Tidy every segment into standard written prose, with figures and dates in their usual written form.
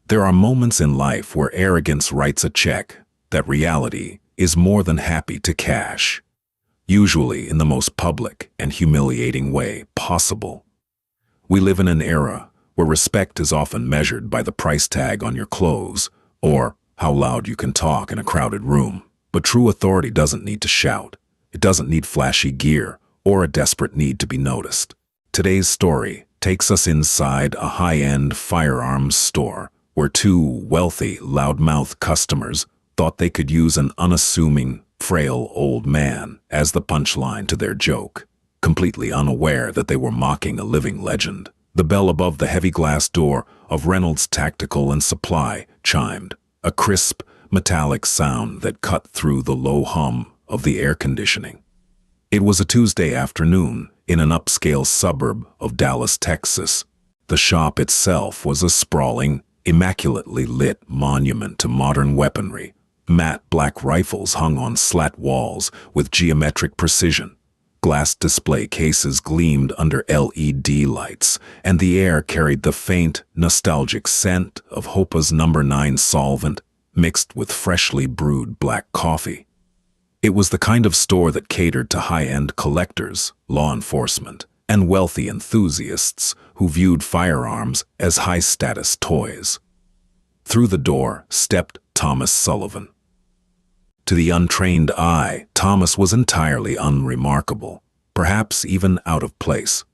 There are moments in life where arrogance writes a check that reality is more than happy to cash, usually in the most public and humiliating way possible. We live in an era where respect is often measured by the price tag on your clothes or how loud you can talk in a crowded room. But true authority doesn't need to shout. It doesn't need flashy gear or a desperate need to be noticed. Today's story takes us inside a high-end firearms store where two wealthy, loudmouth customers thought they could use an unassuming, frail old man as the punchline to their joke, completely unaware that they were mocking a living legend. The bell above the heavy glass door of Reynolds Tactical and Supply chimed, a crisp, metallic sound that cut through the low hum of the air conditioning. It was a Tuesday afternoon in an upscale suburb of Dallas, Texas. The shop itself was a sprawling, immaculately lit monument to modern weaponry. Matte black rifles hung on slat walls with geometric precision. Glass display cases gleamed under LED lights, and the air carried the faint, nostalgic scent of Hopa's No. 9 solvent mixed with freshly brewed black coffee. It was the kind of store that catered to high-end collectors, law enforcement, and wealthy enthusiasts who viewed firearms as high-status toys. Through the door stepped Thomas Sullivan. To the untrained eye, Thomas was entirely unremarkable, perhaps even out of place.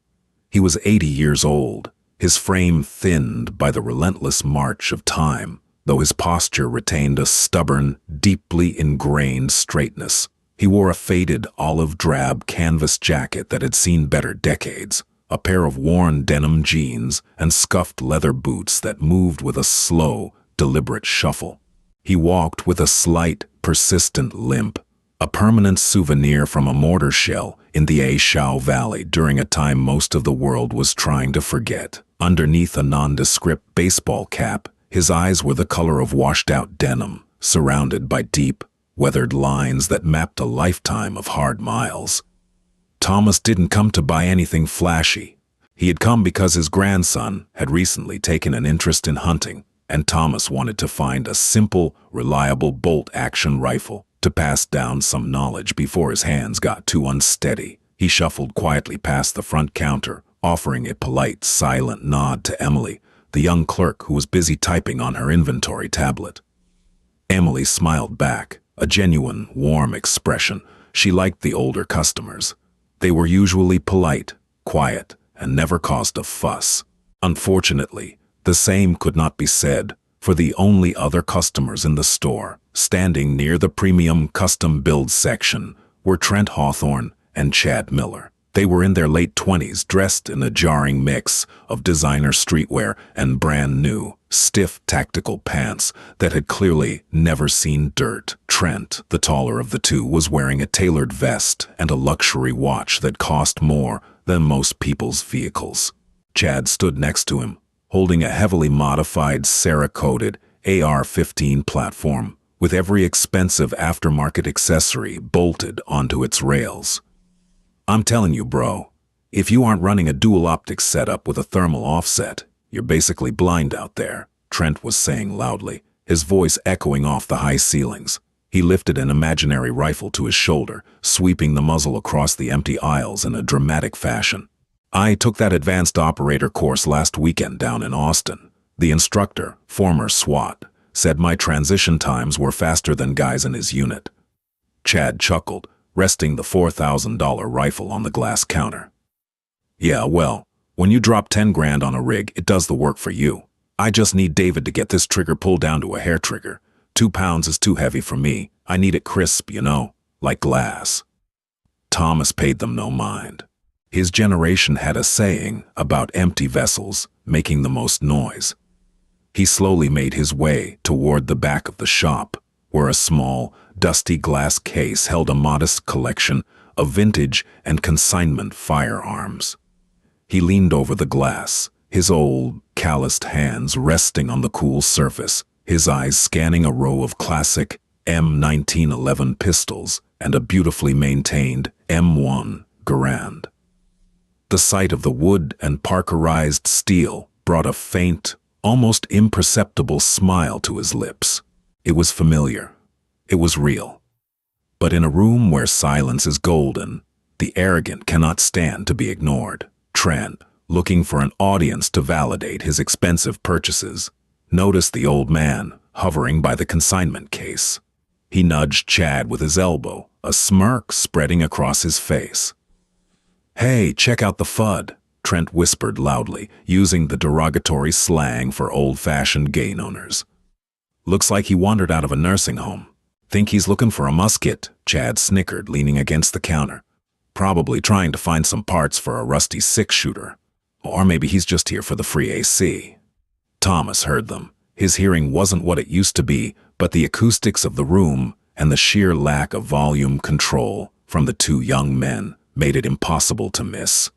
He was 80 years old, his frame thinned by the relentless march of time, though his posture retained a stubborn, deeply ingrained straightness. He wore a faded olive-drab canvas jacket that had seen better decades, a pair of worn denim jeans, and scuffed leather boots that moved with a slow, deliberate shuffle. He walked with a slight, persistent limp, a permanent souvenir from a mortar shell in the Ashau Valley during a time most of the world was trying to forget. Underneath a nondescript baseball cap, his eyes were the color of washed-out denim, surrounded by deep, weathered lines that mapped a lifetime of hard miles. Thomas didn't come to buy anything flashy. He had come because his grandson had recently taken an interest in hunting, and Thomas wanted to find a simple, reliable bolt-action rifle to pass down some knowledge before his hands got too unsteady. He shuffled quietly past the front counter, offering a polite, silent nod to Emily, the young clerk who was busy typing on her inventory tablet. Emily smiled back, a genuine, warm expression. She liked the older customers. They were usually polite, quiet, and never caused a fuss. Unfortunately, the same could not be said for the only other customers in the store. Standing near the premium custom build section were Trent Hawthorne and Chad Miller. They were in their late 20s, dressed in a jarring mix of designer streetwear and brand new, stiff tactical pants that had clearly never seen dirt. Trent, the taller of the two, was wearing a tailored vest and a luxury watch that cost more than most people's vehicles. Chad stood next to him, holding a heavily modified Cerakoted AR-15 platform with every expensive aftermarket accessory bolted onto its rails. "I'm telling you, bro, if you aren't running a dual optics setup with a thermal offset, you're basically blind out there," Trent was saying loudly, his voice echoing off the high ceilings. He lifted an imaginary rifle to his shoulder, sweeping the muzzle across the empty aisles in a dramatic fashion. "I took that advanced operator course last weekend down in Austin. The instructor, former SWAT, said my transition times were faster than guys in his unit." Chad chuckled, resting the $4,000 rifle on the glass counter. "Yeah, well, when you drop 10 grand on a rig, it does the work for you. I just need David to get this trigger pulled down to a hair trigger. 2 pounds is too heavy for me. I need it crisp, like glass." Thomas paid them no mind. His generation had a saying about empty vessels making the most noise. He slowly made his way toward the back of the shop, where a small, dusty glass case held a modest collection of vintage and consignment firearms. He leaned over the glass, his old, calloused hands resting on the cool surface, his eyes scanning a row of classic M1911 pistols and a beautifully maintained M1 Garand. The sight of the wood and Parkerized steel brought a faint, almost imperceptible smile to his lips. It was familiar. It was real. But in a room where silence is golden, the arrogant cannot stand to be ignored. Trent, looking for an audience to validate his expensive purchases, noticed the old man hovering by the consignment case. He nudged Chad with his elbow, a smirk spreading across his face. "Hey, check out the FUD," Trent whispered loudly, using the derogatory slang for old-fashioned gain owners. "Looks like he wandered out of a nursing home. Think he's looking for a musket," Chad snickered, leaning against the counter. "Probably trying to find some parts for a rusty six-shooter. Or maybe he's just here for the free AC." Thomas heard them. His hearing wasn't what it used to be, but the acoustics of the room and the sheer lack of volume control from the two young men made it impossible to miss.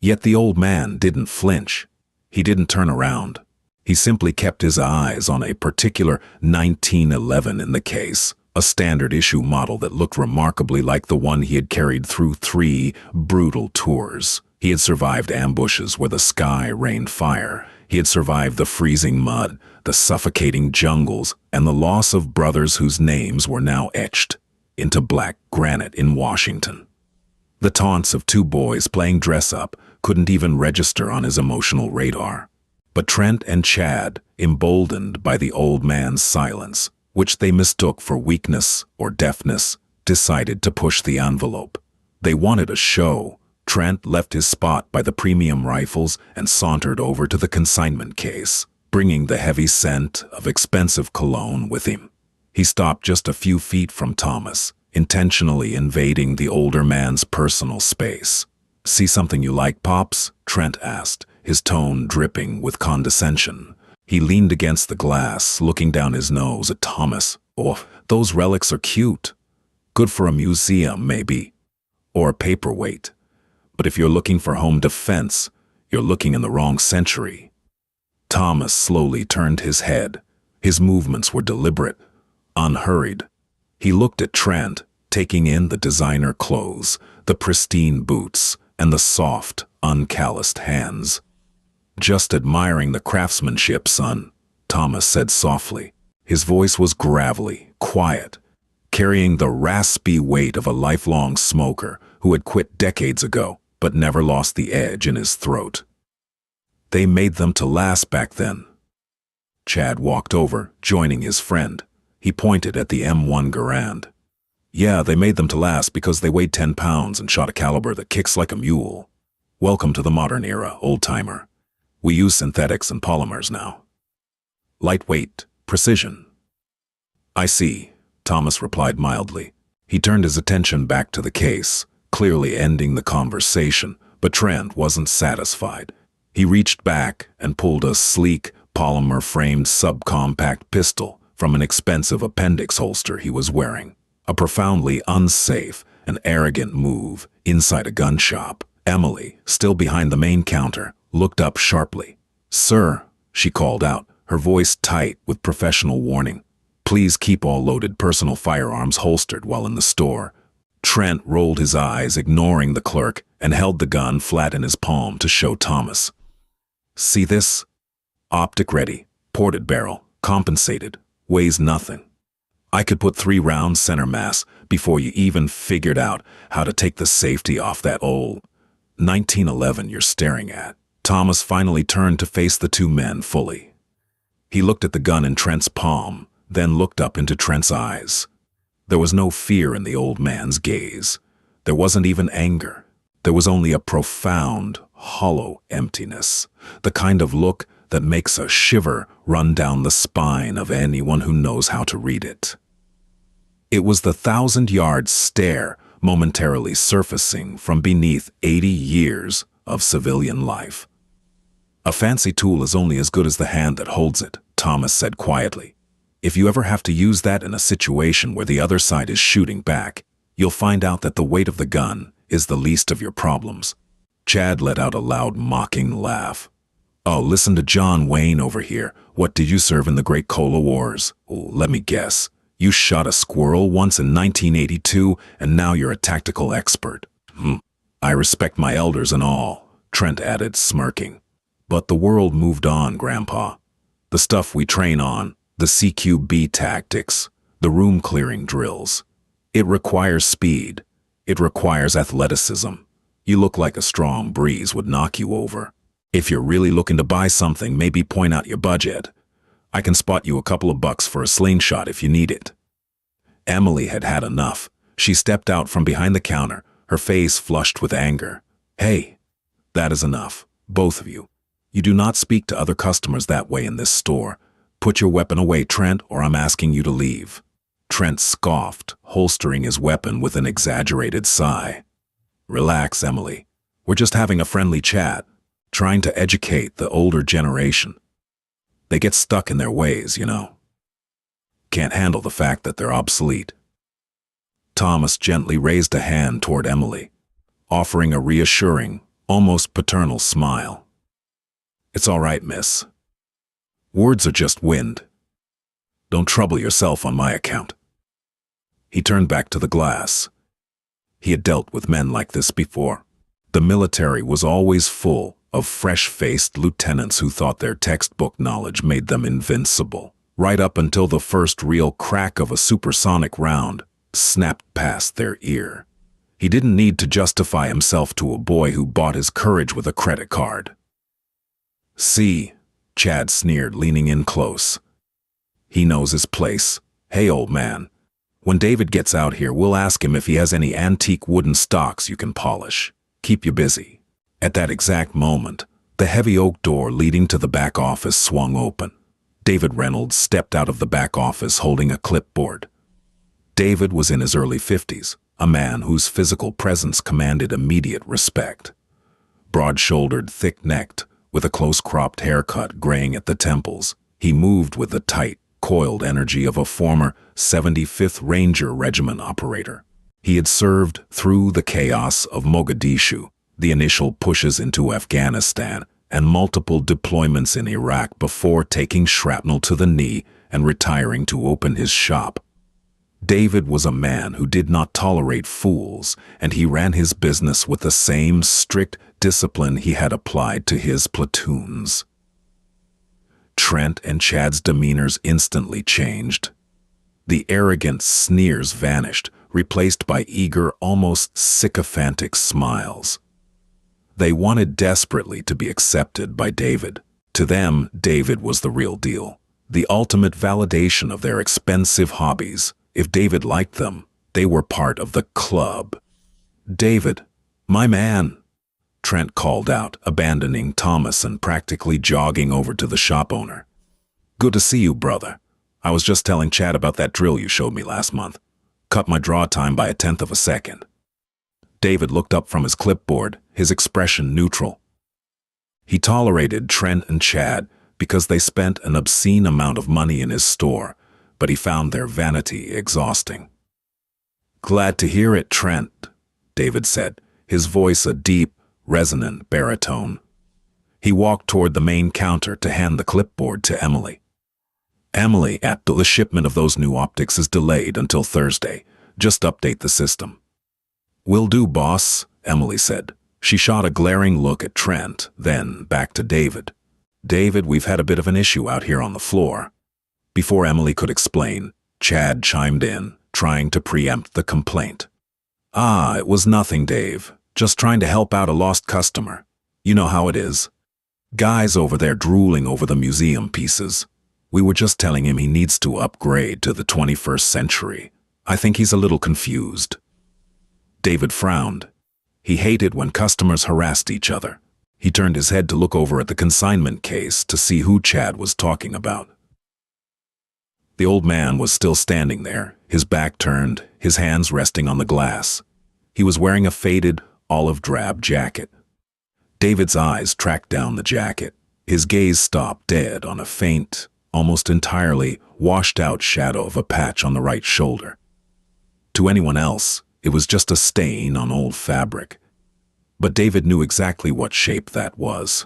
Yet the old man didn't flinch. He didn't turn around. He simply kept his eyes on a particular 1911 in the case, a standard-issue model that looked remarkably like the one he had carried through 3 brutal tours. He had survived ambushes where the sky rained fire. He had survived the freezing mud, the suffocating jungles, and the loss of brothers whose names were now etched into black granite in Washington. The taunts of 2 boys playing dress-up couldn't even register on his emotional radar. But Trent and Chad, emboldened by the old man's silence, which they mistook for weakness or deafness, decided to push the envelope. They wanted a show. Trent left his spot by the premium rifles and sauntered over to the consignment case, bringing the heavy scent of expensive cologne with him. He stopped just a few feet from Thomas, intentionally invading the older man's personal space. "See something you like, Pops?" Trent asked, his tone dripping with condescension. He leaned against the glass, looking down his nose at Thomas. "Oh, those relics are cute. Good for a museum, maybe. Or a paperweight. But if you're looking for home defense, you're looking in the wrong century." Thomas slowly turned his head. His movements were deliberate, unhurried. He looked at Trent, taking in the designer clothes, the pristine boots, and the soft, uncalloused hands. "Just admiring the craftsmanship, son," Thomas said softly. His voice was gravelly, quiet, carrying the raspy weight of a lifelong smoker who had quit decades ago but never lost the edge in his throat. "They made them to last back then." Chad walked over, joining his friend. He pointed at the M1 Garand. "Yeah, they made them to last because they weighed 10 pounds and shot a caliber that kicks like a mule. Welcome to the modern era, old-timer. We use synthetics and polymers now. Lightweight, precision." "I see," Thomas replied mildly. He turned his attention back to the case, clearly ending the conversation, but Trent wasn't satisfied. He reached back and pulled a sleek, polymer-framed subcompact pistol from an expensive appendix holster he was wearing. A profoundly unsafe and arrogant move inside a gun shop. Emily, still behind the main counter, looked up sharply. "Sir," she called out, her voice tight with professional warning. "Please keep all loaded personal firearms holstered while in the store." Trent rolled his eyes, ignoring the clerk, and held the gun flat in his palm to show Thomas. "See this? Optic ready, ported barrel, compensated, weighs nothing. I could put 3 rounds center mass before you even figured out how to take the safety off that old 1911 you're staring at." Thomas finally turned to face the 2 men fully. He looked at the gun in Trent's palm, then looked up into Trent's eyes. There was no fear in the old man's gaze. There wasn't even anger. There was only a profound, hollow emptiness, the kind of look that makes a shiver run down the spine of anyone who knows how to read it. It was the 1,000-yard stare momentarily surfacing from beneath 80 years of civilian life. "A fancy tool is only as good as the hand that holds it," Thomas said quietly. "If you ever have to use that in a situation where the other side is shooting back, you'll find out that the weight of the gun is the least of your problems." Chad let out a loud, mocking laugh. "Oh, listen to John Wayne over here. What did you serve in the Great Cola Wars? Oh, let me guess. You shot a squirrel once in 1982, and now you're a tactical expert. I respect my elders and all," Trent added, smirking. "But the world moved on, Grandpa. The stuff we train on, the CQB tactics, the room-clearing drills. It requires speed. It requires athleticism. You look like a strong breeze would knock you over. If you're really looking to buy something, maybe point out your budget. I can spot you a couple of bucks for a slingshot if you need it. Emily had had enough. She stepped out from behind the counter, her face flushed with anger. Hey, that is enough, both of you. You do not speak to other customers that way in this store. Put your weapon away, Trent, or I'm asking you to leave. Trent scoffed, holstering his weapon with an exaggerated sigh. Relax, Emily. We're just having a friendly chat, trying to educate the older generation. They get stuck in their ways, you know. Can't handle the fact that they're obsolete. Thomas gently raised a hand toward Emily, offering a reassuring, almost paternal smile. It's all right, miss. Words are just wind. Don't trouble yourself on my account. He turned back to the glass. He had dealt with men like this before. The military was always full of fresh-faced lieutenants who thought their textbook knowledge made them invincible, right up until the first real crack of a supersonic round snapped past their ear. He didn't need to justify himself to a boy who bought his courage with a credit card. See, Chad sneered, leaning in close. He knows his place. Hey, old man. When David gets out here, we'll ask him if he has any antique wooden stocks you can polish. Keep you busy. At that exact moment, the heavy oak door leading to the back office swung open. David Reynolds stepped out of the back office holding a clipboard. David was in his early 50s, a man whose physical presence commanded immediate respect. Broad-shouldered, thick-necked, with a close-cropped haircut graying at the temples, he moved with the tight, coiled energy of a former 75th Ranger Regiment operator. He had served through the chaos of Mogadishu, the initial pushes into Afghanistan, and multiple deployments in Iraq before taking shrapnel to the knee and retiring to open his shop. David was a man who did not tolerate fools, and he ran his business with the same strict discipline he had applied to his platoons. Trent and Chad's demeanors instantly changed. The arrogant sneers vanished, replaced by eager, almost sycophantic smiles. They wanted desperately to be accepted by David. To them, David was the real deal, the ultimate validation of their expensive hobbies. If David liked them, they were part of the club. "David, my man," Trent called out, abandoning Thomas and practically jogging over to the shop owner. "Good to see you, brother. I was just telling Chad about that drill you showed me last month. Cut my draw time by 1/10 of a second." David looked up from his clipboard, his expression neutral. He tolerated Trent and Chad because they spent an obscene amount of money in his store, but he found their vanity exhausting. "Glad to hear it, Trent," David said, his voice a deep, resonant baritone. He walked toward the main counter to hand the clipboard to Emily. "Emily, the shipment of those new optics is delayed until Thursday. Just update the system." "Will do, boss," Emily said. She shot a glaring look at Trent, then back to David. "David, we've had a bit of an issue out here on the floor." Before Emily could explain, Chad chimed in, trying to preempt the complaint. It was nothing, Dave. Just trying to help out a lost customer. You know how it is. Guy's over there drooling over the museum pieces. We were just telling him he needs to upgrade to the 21st century. I think he's a little confused." David frowned. He hated when customers harassed each other. He turned his head to look over at the consignment case to see who Chad was talking about. The old man was still standing there, his back turned, his hands resting on the glass. He was wearing a faded, olive-drab jacket. David's eyes tracked down the jacket. His gaze stopped dead on a faint, almost entirely washed-out shadow of a patch on the right shoulder. To anyone else, it was just a stain on old fabric. But David knew exactly what shape that was.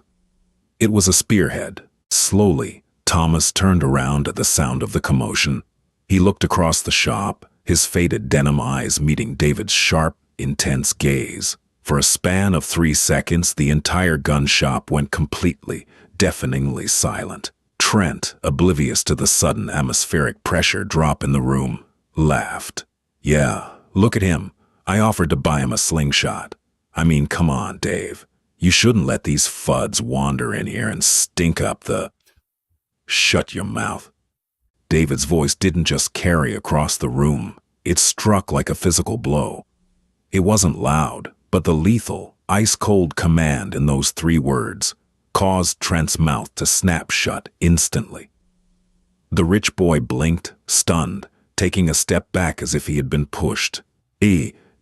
It was a spearhead. Slowly, Thomas turned around at the sound of the commotion. He looked across the shop, his faded denim eyes meeting David's sharp, intense gaze. For a span of 3 seconds, the entire gun shop went completely, deafeningly silent. Trent, oblivious to the sudden atmospheric pressure drop in the room, laughed. Yeah, look at him. I offered to buy him a slingshot. I mean, come on, Dave. You shouldn't let these fuds wander in here and stink up the... Shut your mouth. David's voice didn't just carry across the room. It struck like a physical blow. It wasn't loud, but the lethal, ice-cold command in those 3 words caused Trent's mouth to snap shut instantly. The rich boy blinked, stunned, taking a step back as if he had been pushed.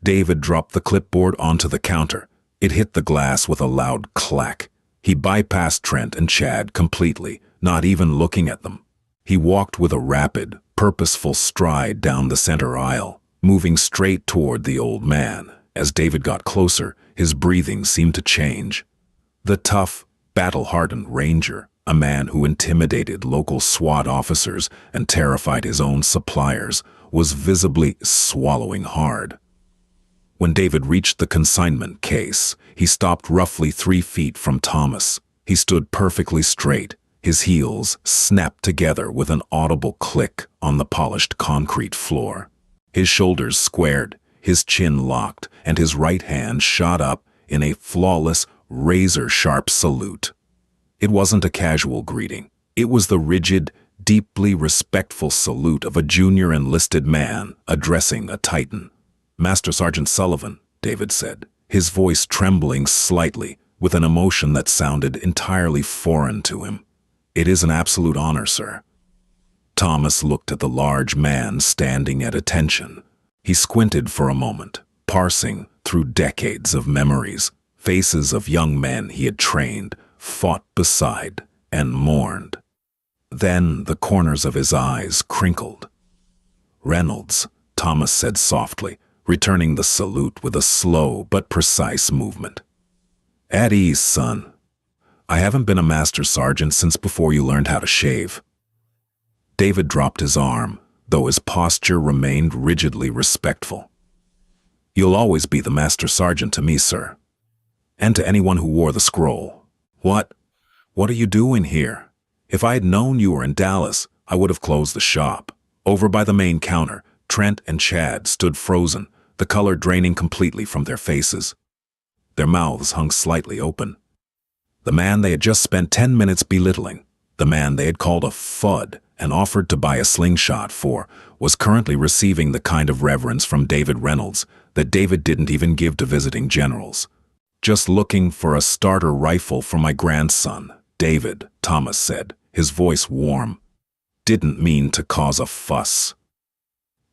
David dropped the clipboard onto the counter. It hit the glass with a loud clack. He bypassed Trent and Chad completely, not even looking at them. He walked with a rapid, purposeful stride down the center aisle, moving straight toward the old man. As David got closer, his breathing seemed to change. The tough, battle-hardened ranger, a man who intimidated local SWAT officers and terrified his own suppliers, was visibly swallowing hard. When David reached the consignment case, he stopped roughly 3 feet from Thomas. He stood perfectly straight. His heels snapped together with an audible click on the polished concrete floor. His shoulders squared, his chin locked, and his right hand shot up in a flawless, razor-sharp salute. It wasn't a casual greeting. It was the rigid, deeply respectful salute of a junior enlisted man addressing a titan. "Master Sergeant Sullivan," David said, his voice trembling slightly with an emotion that sounded entirely foreign to him. "It is an absolute honor, sir." Thomas looked at the large man standing at attention. He squinted for a moment, parsing through decades of memories, faces of young men he had trained, fought beside, and mourned. Then the corners of his eyes crinkled. "Reynolds," Thomas said softly, returning the salute with a slow but precise movement. "At ease, son. I haven't been a master sergeant since before you learned how to shave." David dropped his arm, though his posture remained rigidly respectful. "You'll always be the master sergeant to me, sir. And to anyone who wore the scroll." What are you doing here? If I had known you were in Dallas, I would have closed the shop." Over by the main counter, Trent and Chad stood frozen, the color draining completely from their faces. Their mouths hung slightly open. The man they had just spent 10 minutes belittling, the man they had called a fud and offered to buy a slingshot for, was currently receiving the kind of reverence from David Reynolds that David didn't even give to visiting generals. "Just looking for a starter rifle for my grandson, David," Thomas said, his voice warm. "Didn't mean to cause a fuss."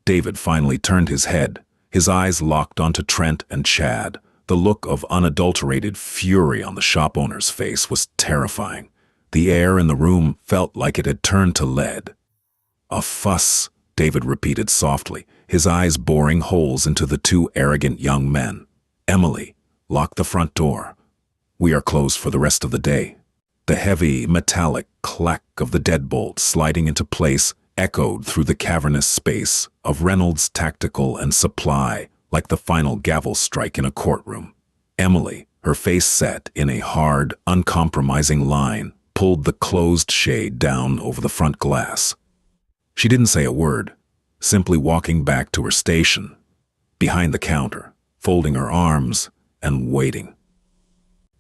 David finally turned his head, his eyes locked onto Trent and Chad. The look of unadulterated fury on the shop owner's face was terrifying. The air in the room felt like it had turned to lead. "A fuss," David repeated softly, his eyes boring holes into the 2 arrogant young men. "Emily, lock the front door. We are closed for the rest of the day." The heavy, metallic clack of the deadbolt sliding into place echoed through the cavernous space of Reynolds' Tactical and Supply like the final gavel strike in a courtroom. Emily, her face set in a hard, uncompromising line, pulled the closed shade down over the front glass. She didn't say a word, simply walking back to her station, behind the counter, folding her arms and waiting.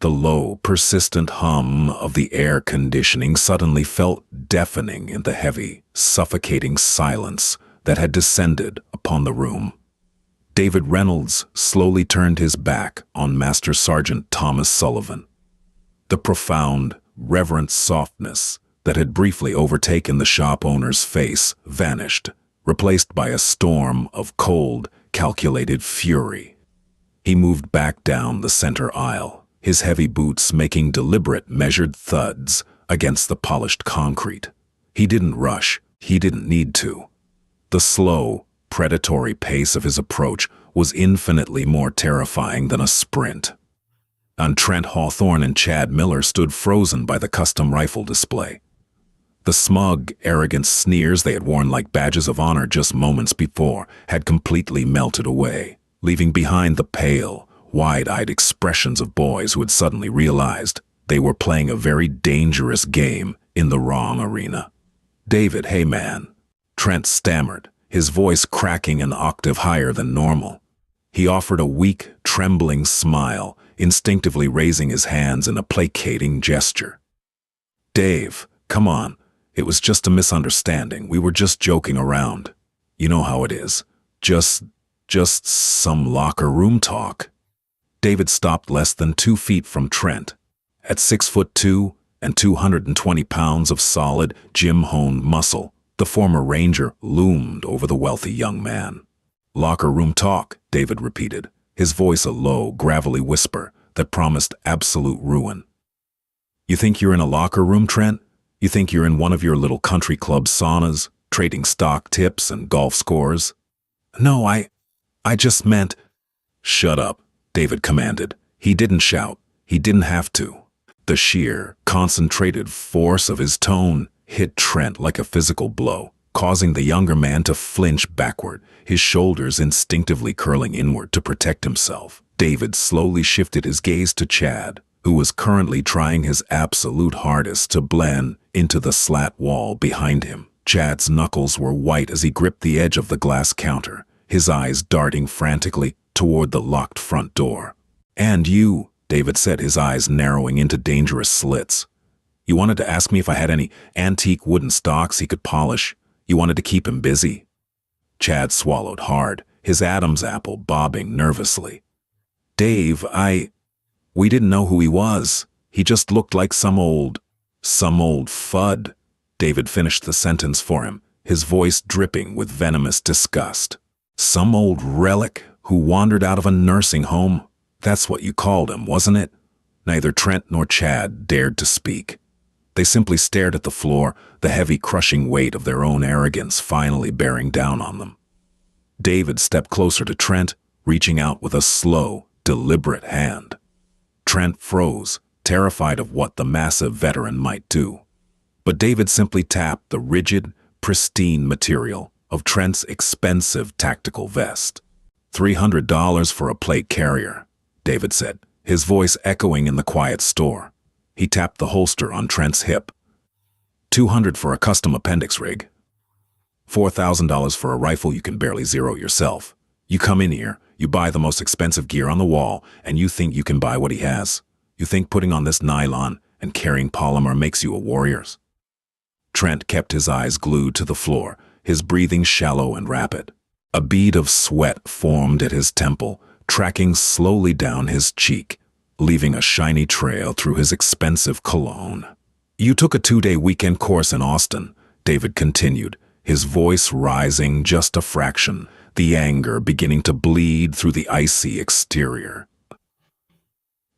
The low, persistent hum of the air conditioning suddenly felt deafening in the heavy, suffocating silence that had descended upon the room. David Reynolds slowly turned his back on Master Sergeant Thomas Sullivan. The profound, reverent softness that had briefly overtaken the shop owner's face vanished, replaced by a storm of cold, calculated fury. He moved back down the center aisle, his heavy boots making deliberate, measured thuds against the polished concrete. He didn't rush. He didn't need to. The slow, predatory pace of his approach was infinitely more terrifying than a sprint. And Trent Hawthorne and Chad Miller stood frozen by the custom rifle display. The smug, arrogant sneers they had worn like badges of honor just moments before had completely melted away, leaving behind the pale, wide-eyed expressions of boys who had suddenly realized They were playing a very dangerous game in the wrong arena. "David, hey man," Trent stammered, his voice cracking an octave higher than normal. He offered a weak, trembling smile, instinctively raising his hands in a placating gesture. "Dave, come on. It was just a misunderstanding. We were just joking around. You know how it is. Just some locker room talk." David stopped less than 2 feet from Trent. At 6'2" and 220 pounds of solid, gym-honed muscle, the former Ranger loomed over the wealthy young man. "Locker room talk," David repeated, his voice a low, gravelly whisper that promised absolute ruin. "You think you're in a locker room, Trent? You think you're in one of your little country club saunas, trading stock tips and golf scores?" "No, I just meant—" "Shut up," David commanded. He didn't shout. He didn't have to. The sheer, concentrated force of his tone hit Trent like a physical blow, causing the younger man to flinch backward, his shoulders instinctively curling inward to protect himself. David slowly shifted his gaze to Chad, who was currently trying his absolute hardest to blend into the slat wall behind him. Chad's knuckles were white as he gripped the edge of the glass counter, his eyes darting frantically toward the locked front door. "And you," David said, his eyes narrowing into dangerous slits. "You wanted to ask me if I had any antique wooden stocks he could polish? You wanted to keep him busy?" Chad swallowed hard, his Adam's apple bobbing nervously. "Dave, we didn't know who he was. He just looked like some old fud." David finished the sentence for him, his voice dripping with venomous disgust. "Some old relic who wandered out of a nursing home? That's what you called him, wasn't it?" Neither Trent nor Chad dared to speak. They simply stared at the floor, the heavy, crushing weight of their own arrogance finally bearing down on them. David stepped closer to Trent, reaching out with a slow, deliberate hand. Trent froze, terrified of what the massive veteran might do. But David simply tapped the rigid, pristine material of Trent's expensive tactical vest. $300 for a plate carrier, David said, his voice echoing in the quiet store. He tapped the holster on Trent's hip. $200 for a custom appendix rig. $4,000 for a rifle you can barely zero yourself. You come in here, you buy the most expensive gear on the wall, and you think you can buy what he has. You think putting on this nylon and carrying polymer makes you a warrior?" Trent kept his eyes glued to the floor, his breathing shallow and rapid. A bead of sweat formed at his temple, tracking slowly down his cheek, leaving a shiny trail through his expensive cologne. "You took a 2-day weekend course in Austin," David continued, his voice rising just a fraction, the anger beginning to bleed through the icy exterior.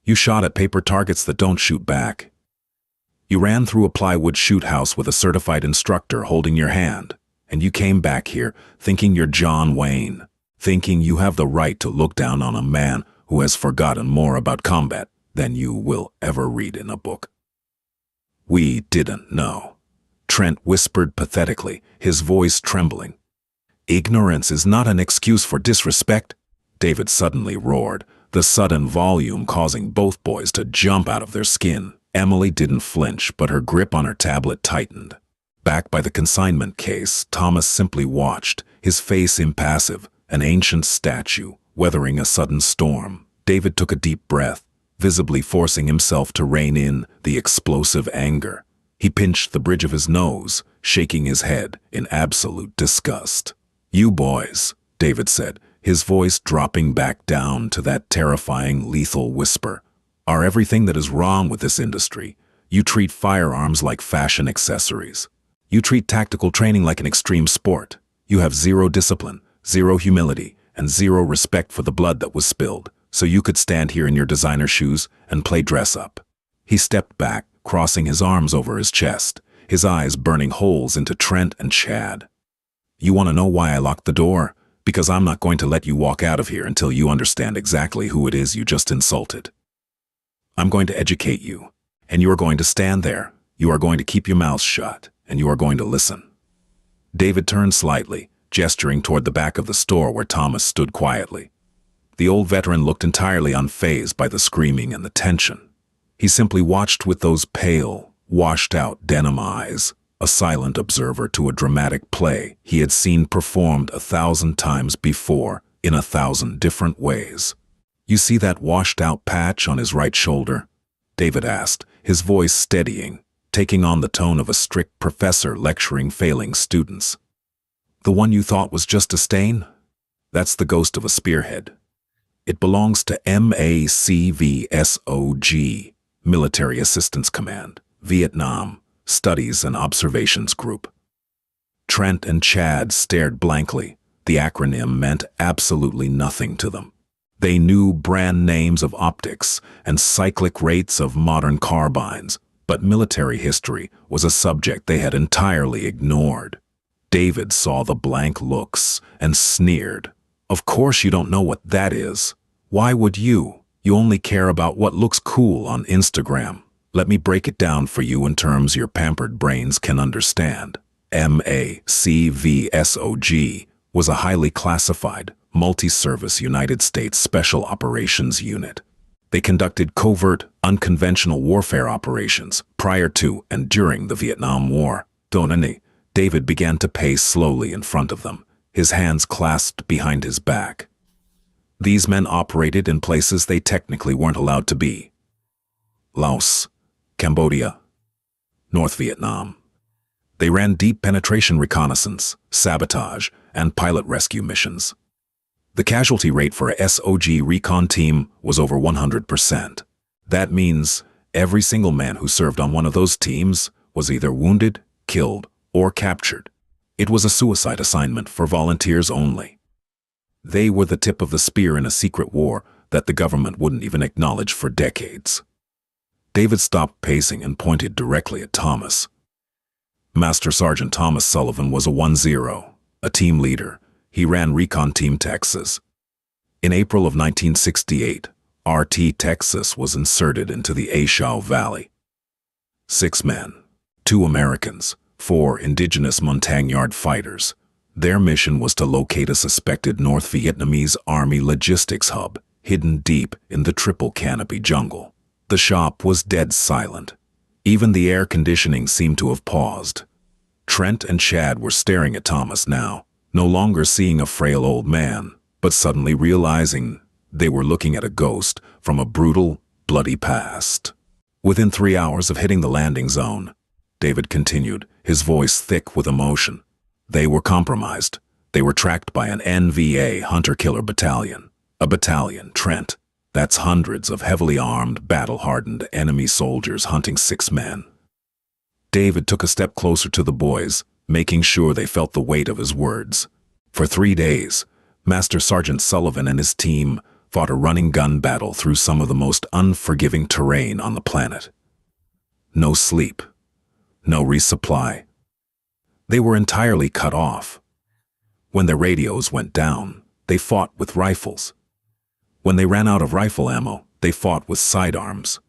"You shot at paper targets that don't shoot back. You ran through a plywood shoot house with a certified instructor holding your hand, and you came back here thinking you're John Wayne, thinking you have the right to look down on a man who has forgotten more about combat than you will ever read in a book." "We didn't know," Trent whispered pathetically, his voice trembling. "Ignorance is not an excuse for disrespect," David suddenly roared, the sudden volume causing both boys to jump out of their skin. Emily didn't flinch, but her grip on her tablet tightened. Back by the consignment case, Thomas simply watched, his face impassive, an ancient statue, weathering a sudden storm. David took a deep breath, visibly forcing himself to rein in the explosive anger. He pinched the bridge of his nose, shaking his head in absolute disgust. "You boys," David said, his voice dropping back down to that terrifying, lethal whisper, "are everything that is wrong with this industry. You treat firearms like fashion accessories. You treat tactical training like an extreme sport. You have zero discipline, zero humility, and zero respect for the blood that was spilled, so you could stand here in your designer shoes and play dress-up." He stepped back, crossing his arms over his chest, his eyes burning holes into Trent and Chad. "You want to know why I locked the door? Because I'm not going to let you walk out of here until you understand exactly who it is you just insulted. I'm going to educate you, and you are going to stand there. You are going to keep your mouths shut, and you are going to listen." David turned slightly, gesturing toward the back of the store where Thomas stood quietly. The old veteran looked entirely unfazed by the screaming and the tension. He simply watched with those pale, washed-out denim eyes, a silent observer to a dramatic play he had seen performed 1,000 times before in 1,000 different ways. "You see that washed-out patch on his right shoulder?" David asked, his voice steadying, taking on the tone of a strict professor lecturing failing students. "The one you thought was just a stain? That's the ghost of a spearhead. It belongs to MACVSOG, Military Assistance Command, Vietnam, Studies and Observations Group." Trent and Chad stared blankly. The acronym meant absolutely nothing to them. They knew brand names of optics and cyclic rates of modern carbines, but military history was a subject they had entirely ignored. David saw the blank looks and sneered. "Of course you don't know what that is. Why would you? You only care about what looks cool on Instagram. Let me break it down for you in terms your pampered brains can understand. MACVSOG was a highly classified, multi-service United States Special Operations Unit. They conducted covert, unconventional warfare operations prior to and during the Vietnam War. David began to pace slowly in front of them, his hands clasped behind his back. These men operated in places they technically weren't allowed to be. Laos, Cambodia, North Vietnam. They ran deep penetration reconnaissance, sabotage, and pilot rescue missions. The casualty rate for a SOG recon team was over 100%. That means every single man who served on one of those teams was either wounded, killed, or captured. It was a suicide assignment for volunteers only. They were the tip of the spear in a secret war that the government wouldn't even acknowledge for decades. David stopped pacing and pointed directly at Thomas. Master Sergeant Thomas Sullivan was a 1-0, a team leader. He ran Recon Team Texas. In April of 1968, RT Texas was inserted into the A Shau Valley. 6 men, 2 Americans, 4 indigenous Montagnard fighters. Their mission was to locate a suspected North Vietnamese Army logistics hub hidden deep in the triple canopy jungle. The shop was dead silent. Even the air conditioning seemed to have paused. Trent and Chad were staring at Thomas now, no longer seeing a frail old man, but suddenly realizing they were looking at a ghost from a brutal, bloody past. "Within 3 hours of hitting the landing zone," David continued, his voice thick with emotion, "they were compromised. They were tracked by an NVA hunter-killer battalion. A battalion, Trent. That's hundreds of heavily armed, battle-hardened enemy soldiers hunting 6 men." David took a step closer to the boys, making sure they felt the weight of his words. For 3 days, Master Sergeant Sullivan and his team fought a running gun battle through some of the most unforgiving terrain on the planet. No sleep, no resupply. They were entirely cut off. When their radios went down, they fought with rifles. When they ran out of rifle ammo, they fought with sidearms.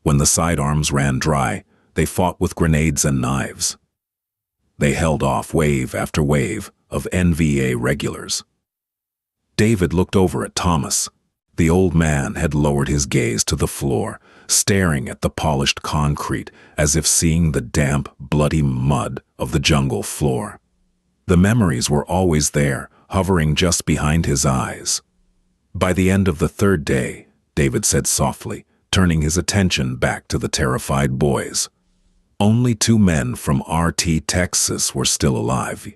When the sidearms ran dry, they fought with grenades and knives. They held off wave after wave of NVA regulars. David looked over at Thomas. The old man had lowered his gaze to the floor, staring at the polished concrete as if seeing the damp, bloody mud of the jungle floor. The memories were always there, hovering just behind his eyes. By the end of the 3rd day, David said softly, turning his attention back to the terrified boys. Only 2 men from RT Texas were still alive.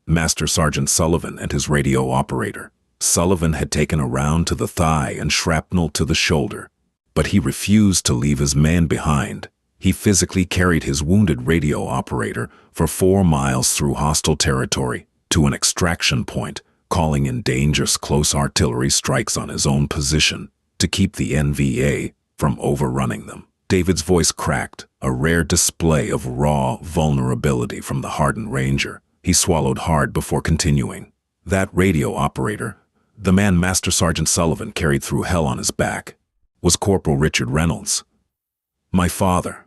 Master Sergeant Sullivan and his radio operator. Sullivan had taken a round to the thigh and shrapnel to the shoulder, but he refused to leave his man behind. He physically carried his wounded radio operator for 4 miles through hostile territory to an extraction point, calling in dangerous close artillery strikes on his own position to keep the NVA from overrunning them. David's voice cracked, a rare display of raw vulnerability from the hardened ranger. He swallowed hard before continuing. That radio operator, the man Master Sergeant Sullivan carried through hell on his back, was Corporal Richard Reynolds. My father.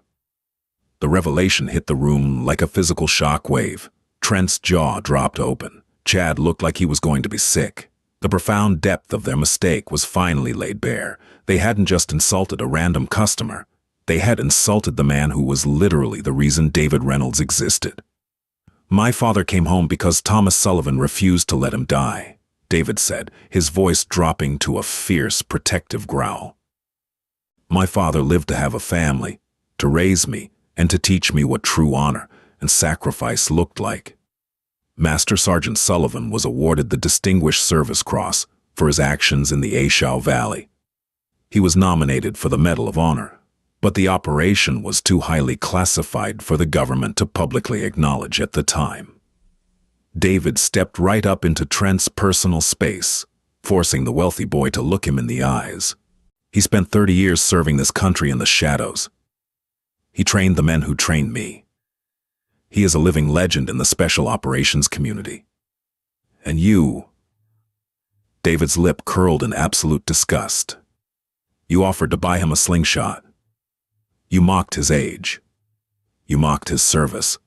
The revelation hit the room like a physical shock wave. Trent's jaw dropped open. Chad looked like he was going to be sick. The profound depth of their mistake was finally laid bare. They hadn't just insulted a random customer. They had insulted the man who was literally the reason David Reynolds existed. "My father came home because Thomas Sullivan refused to let him die," David said, his voice dropping to a fierce, protective growl. "My father lived to have a family, to raise me, and to teach me what true honor and sacrifice looked like." Master Sergeant Sullivan was awarded the Distinguished Service Cross for his actions in the Ashau Valley. He was nominated for the Medal of Honor, but the operation was too highly classified for the government to publicly acknowledge at the time. David stepped right up into Trent's personal space, forcing the wealthy boy to look him in the eyes. "He spent 30 years serving this country in the shadows. He trained the men who trained me. He is a living legend in the special operations community. And you—" David's lip curled in absolute disgust. "You offered to buy him a slingshot. You mocked his age. You mocked his service.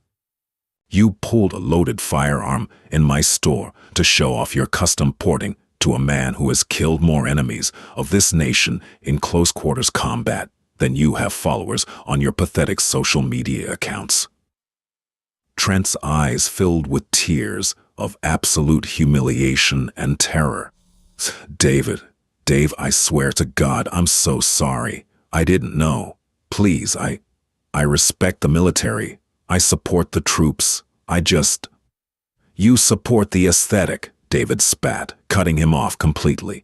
You pulled a loaded firearm in my store to show off your custom porting to a man who has killed more enemies of this nation in close quarters combat than you have followers on your pathetic social media accounts." Trent's eyes filled with tears of absolute humiliation and terror. Dave, I swear to God, I'm so sorry. I didn't know. Please, I respect the military. I support the troops. You support the aesthetic," David spat, cutting him off completely.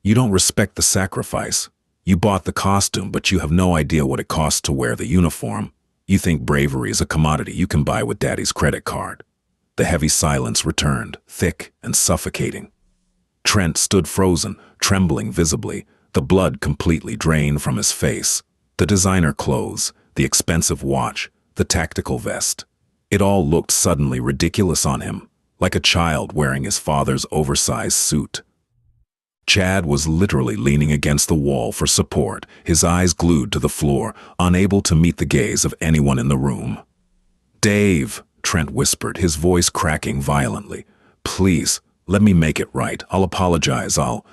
"You don't respect the sacrifice. You bought the costume, but you have no idea what it costs to wear the uniform. You think bravery is a commodity you can buy with Daddy's credit card." The heavy silence returned, thick and suffocating. Trent stood frozen, trembling visibly, the blood completely drained from his face. The designer clothes, the expensive watch, the tactical vest. It all looked suddenly ridiculous on him, like a child wearing his father's oversized suit. Chad was literally leaning against the wall for support, his eyes glued to the floor, unable to meet the gaze of anyone in the room. "Dave," Trent whispered, his voice cracking violently. "Please, let me make it right. I'll apologize. I'll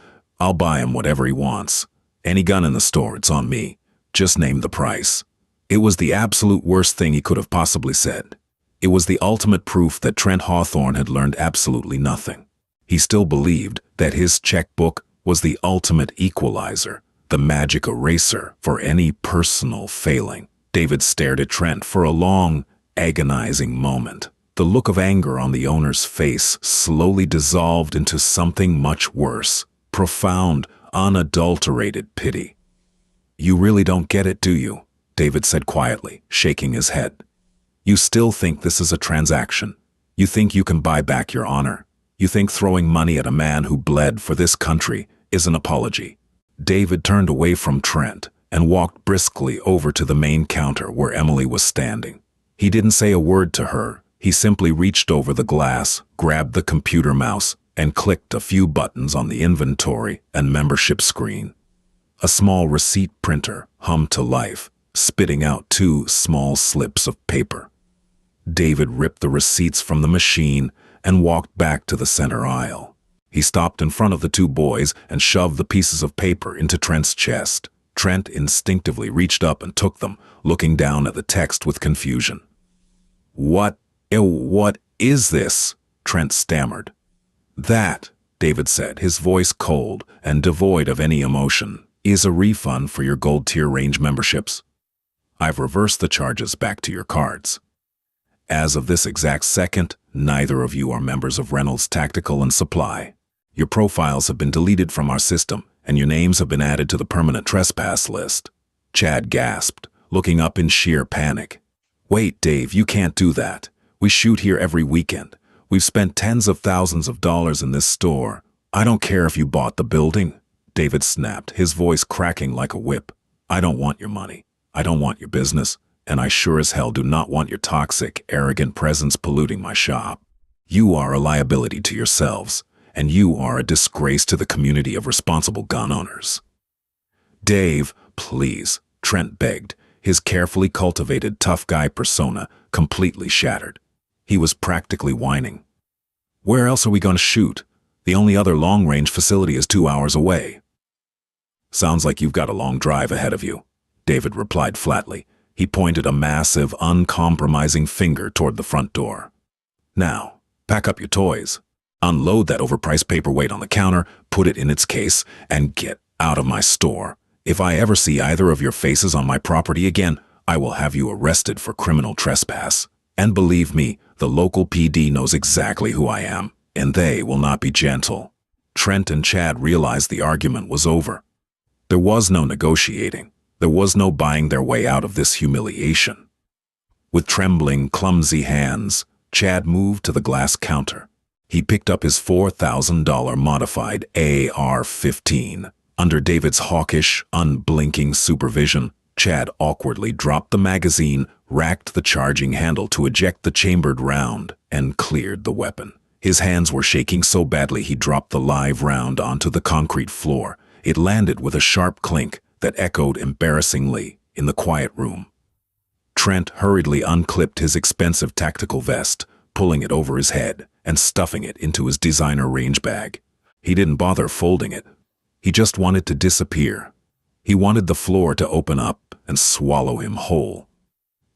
buy him whatever he wants. Any gun in the store, it's on me. Just name the price." It was the absolute worst thing he could have possibly said. It was the ultimate proof that Trent Hawthorne had learned absolutely nothing. He still believed that his checkbook was the ultimate equalizer, the magic eraser for any personal failing. David stared at Trent for a long, agonizing moment. The look of anger on the owner's face slowly dissolved into something much worse, profound, unadulterated pity. "You really don't get it, do you?" David said quietly, shaking his head. "You still think this is a transaction. You think you can buy back your honor. You think throwing money at a man who bled for this country is an apology." David turned away from Trent and walked briskly over to the main counter where Emily was standing. He didn't say a word to her. He simply reached over the glass, grabbed the computer mouse, and clicked a few buttons on the inventory and membership screen. A small receipt printer hummed to life, spitting out 2 small slips of paper. David ripped the receipts from the machine and walked back to the center aisle. He stopped in front of the 2 boys and shoved the pieces of paper into Trent's chest. Trent instinctively reached up and took them, looking down at the text with confusion. What is this?" Trent stammered. "That," David said, his voice cold and devoid of any emotion, "is a refund for your gold tier range memberships. I've reversed the charges back to your cards. As of this exact second, neither of you are members of Reynolds Tactical and Supply. Your profiles have been deleted from our system, and your names have been added to the permanent trespass list." Chad gasped, looking up in sheer panic. "Wait, Dave, you can't do that. We shoot here every weekend. We've spent tens of thousands of dollars in this store. I don't care if you bought the building," David snapped, his voice cracking like a whip. "I don't want your money. I don't want your business. And I sure as hell do not want your toxic, arrogant presence polluting my shop. You are a liability to yourselves, and you are a disgrace to the community of responsible gun owners." "Dave, please," Trent begged, his carefully cultivated tough guy persona completely shattered. He was practically whining. "Where else are we going to shoot? The only other long-range facility is 2 hours away. Sounds like you've got a long drive ahead of you, David replied flatly. He pointed a massive, uncompromising finger toward the front door. Now, pack up your toys. Unload that overpriced paperweight on the counter, put it in its case, and get out of my store. If I ever see either of your faces on my property again, I will have you arrested for criminal trespass. And believe me, the local PD knows exactly who I am, and they will not be gentle. Trent and Chad realized the argument was over. There was no negotiating. There was no buying their way out of this humiliation. With trembling, clumsy hands, Chad moved to the glass counter. He picked up his $4,000 modified AR-15. Under David's hawkish, unblinking supervision, Chad awkwardly dropped the magazine, racked the charging handle to eject the chambered round, and cleared the weapon. His hands were shaking so badly he dropped the live round onto the concrete floor. It landed with a sharp clink that echoed embarrassingly in the quiet room. Trent hurriedly unclipped his expensive tactical vest, pulling it over his head and stuffing it into his designer range bag. He didn't bother folding it. He just wanted to disappear. He wanted the floor to open up and swallow him whole.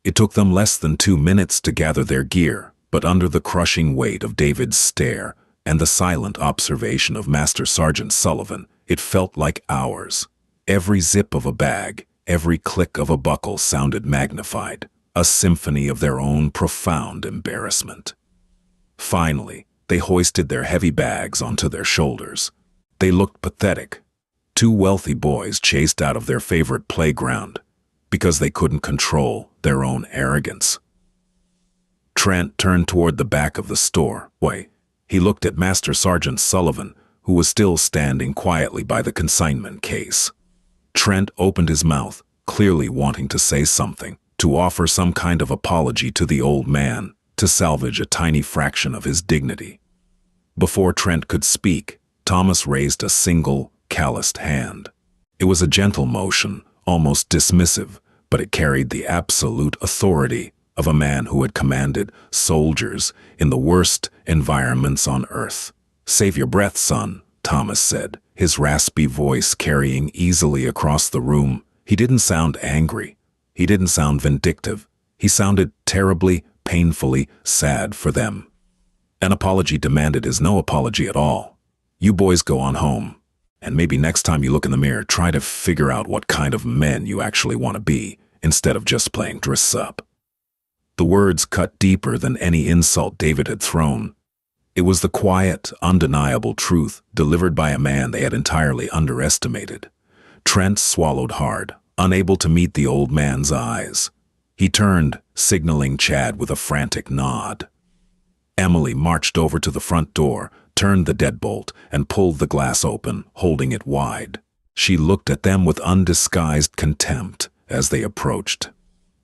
It took them less than 2 minutes to gather their gear, but under the crushing weight of David's stare and the silent observation of Master Sergeant Sullivan, it felt like hours. Every zip of a bag, every click of a buckle sounded magnified, a symphony of their own profound embarrassment. Finally, they hoisted their heavy bags onto their shoulders. They looked pathetic. Two wealthy boys chased out of their favorite playground because they couldn't control their own arrogance. Trent turned toward the back of the store. He looked at Master Sergeant Sullivan, who was still standing quietly by the consignment case. Trent opened his mouth, clearly wanting to say something, to offer some kind of apology to the old man, to salvage a tiny fraction of his dignity. Before Trent could speak, Thomas raised a single, calloused hand. It was a gentle motion, almost dismissive, but it carried the absolute authority of a man who had commanded soldiers in the worst environments on earth. "Save your breath, son," Thomas said, his raspy voice carrying easily across the room. He didn't sound angry. He didn't sound vindictive. He sounded terribly, painfully sad for them. An apology demanded is no apology at all. You boys go on home, and maybe next time you look in the mirror, try to figure out what kind of men you actually want to be, instead of just playing dress up. The words cut deeper than any insult David had thrown. It was the quiet, undeniable truth delivered by a man they had entirely underestimated. Trent swallowed hard, unable to meet the old man's eyes. He turned, signaling Chad with a frantic nod. Emily marched over to the front door, turned the deadbolt, and pulled the glass open, holding it wide. She looked at them with undisguised contempt as they approached.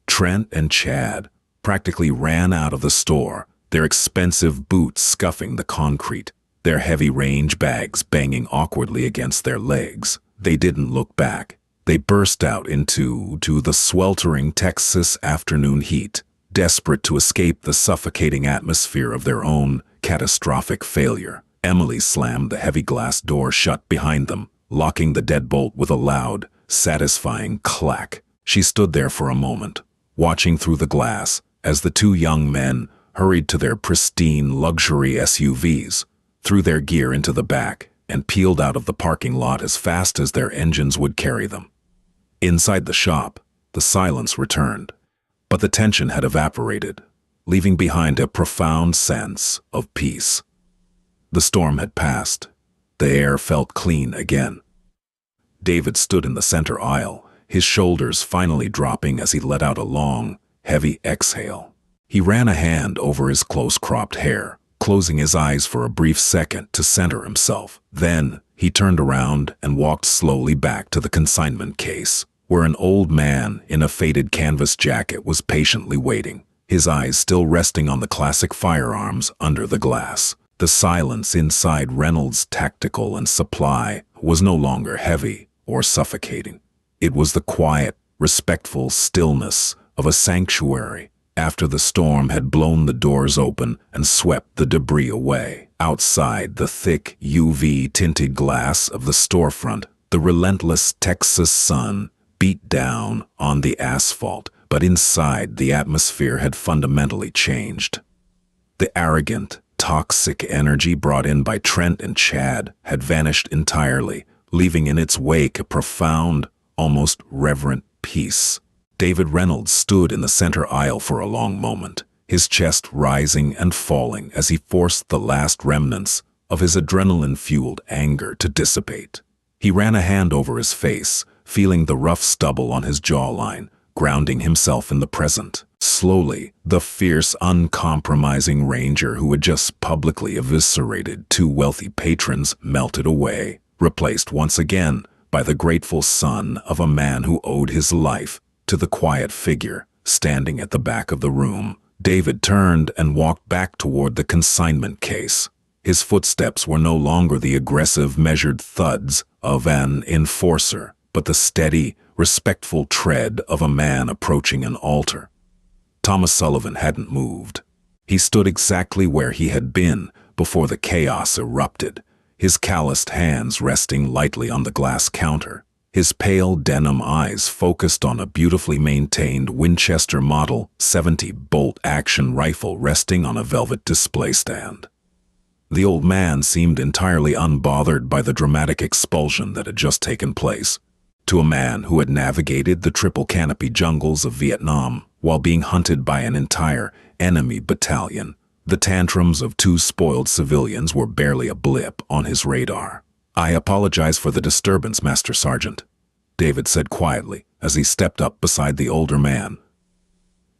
Trent and Chad practically ran out of the store, their expensive boots scuffing the concrete, their heavy range bags banging awkwardly against their legs. They didn't look back. They burst out into the sweltering Texas afternoon heat, desperate to escape the suffocating atmosphere of their own catastrophic failure. Emily slammed the heavy glass door shut behind them, locking the deadbolt with a loud, satisfying clack. She stood there for a moment, watching through the glass as the two young men hurried to their pristine luxury SUVs, threw their gear into the back, and peeled out of the parking lot as fast as their engines would carry them. Inside the shop, the silence returned, but the tension had evaporated, leaving behind a profound sense of peace. The storm had passed. The air felt clean again. David stood in the center aisle, his shoulders finally dropping as he let out a long, heavy exhale. He ran a hand over his close-cropped hair, closing his eyes for a brief second to center himself. Then he turned around and walked slowly back to the consignment case, where an old man in a faded canvas jacket was patiently waiting, his eyes still resting on the classic firearms under the glass. The silence inside Reynolds' Tactical and Supply was no longer heavy or suffocating. It was the quiet, respectful stillness of a sanctuary, After the storm had blown the doors open and swept the debris away, outside the thick UV-tinted glass of the storefront, the relentless Texas sun beat down on the asphalt, but inside the atmosphere had fundamentally changed. The arrogant, toxic energy brought in by Trent and Chad had vanished entirely, leaving in its wake a profound, almost reverent peace. David Reynolds stood in the center aisle for a long moment, his chest rising and falling as he forced the last remnants of his adrenaline-fueled anger to dissipate. He ran a hand over his face, feeling the rough stubble on his jawline, grounding himself in the present. Slowly, the fierce, uncompromising ranger who had just publicly eviscerated two wealthy patrons melted away, replaced once again by the grateful son of a man who owed his life to the quiet figure standing at the back of the room. David turned and walked back toward the consignment case. His footsteps were no longer the aggressive, measured thuds of an enforcer, but the steady, respectful tread of a man approaching an altar. Thomas Sullivan hadn't moved. He stood exactly where he had been before the chaos erupted, his calloused hands resting lightly on the glass counter, his pale denim eyes focused on a beautifully maintained Winchester Model 70 bolt-action rifle resting on a velvet display stand. The old man seemed entirely unbothered by the dramatic expulsion that had just taken place. To a man who had navigated the triple canopy jungles of Vietnam while being hunted by an entire enemy battalion, the tantrums of two spoiled civilians were barely a blip on his radar. "I apologize for the disturbance, Master Sergeant," David said quietly as he stepped up beside the older man.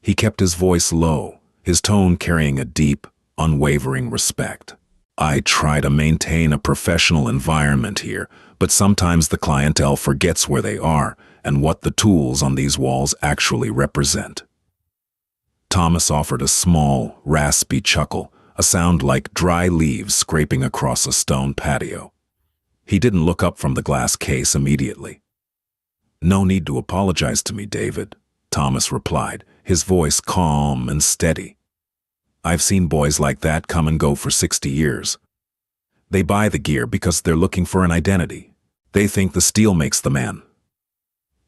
He kept his voice low, his tone carrying a deep, unwavering respect. "I try to maintain a professional environment here, but sometimes the clientele forgets where they are and what the tools on these walls actually represent." Thomas offered a small, raspy chuckle, a sound like dry leaves scraping across a stone patio. He didn't look up from the glass case immediately. "No need to apologize to me, David," Thomas replied, his voice calm and steady. "I've seen boys like that come and go for 60 years. They buy the gear because they're looking for an identity. They think the steel makes the man.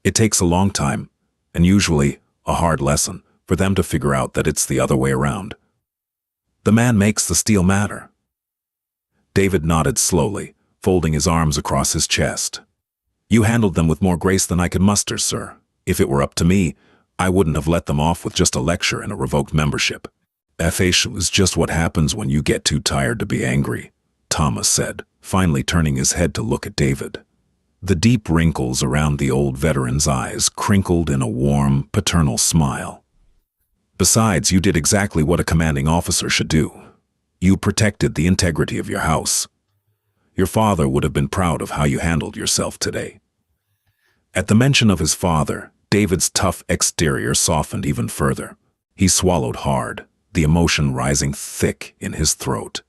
It takes a long time, and usually a hard lesson, for them to figure out that it's the other way around. The man makes the steel matter." David nodded slowly, folding his arms across his chest. "You handled them with more grace than I could muster, sir. If it were up to me, I wouldn't have let them off with just a lecture and a revoked membership." "Facial is just what happens when you get too tired to be angry," Thomas said, finally turning his head to look at David. The deep wrinkles around the old veteran's eyes crinkled in a warm, paternal smile. "Besides, you did exactly what a commanding officer should do. You protected the integrity of your house. Your father would have been proud of how you handled yourself today." At the mention of his father, David's tough exterior softened even further. He swallowed hard, the emotion rising thick in his throat.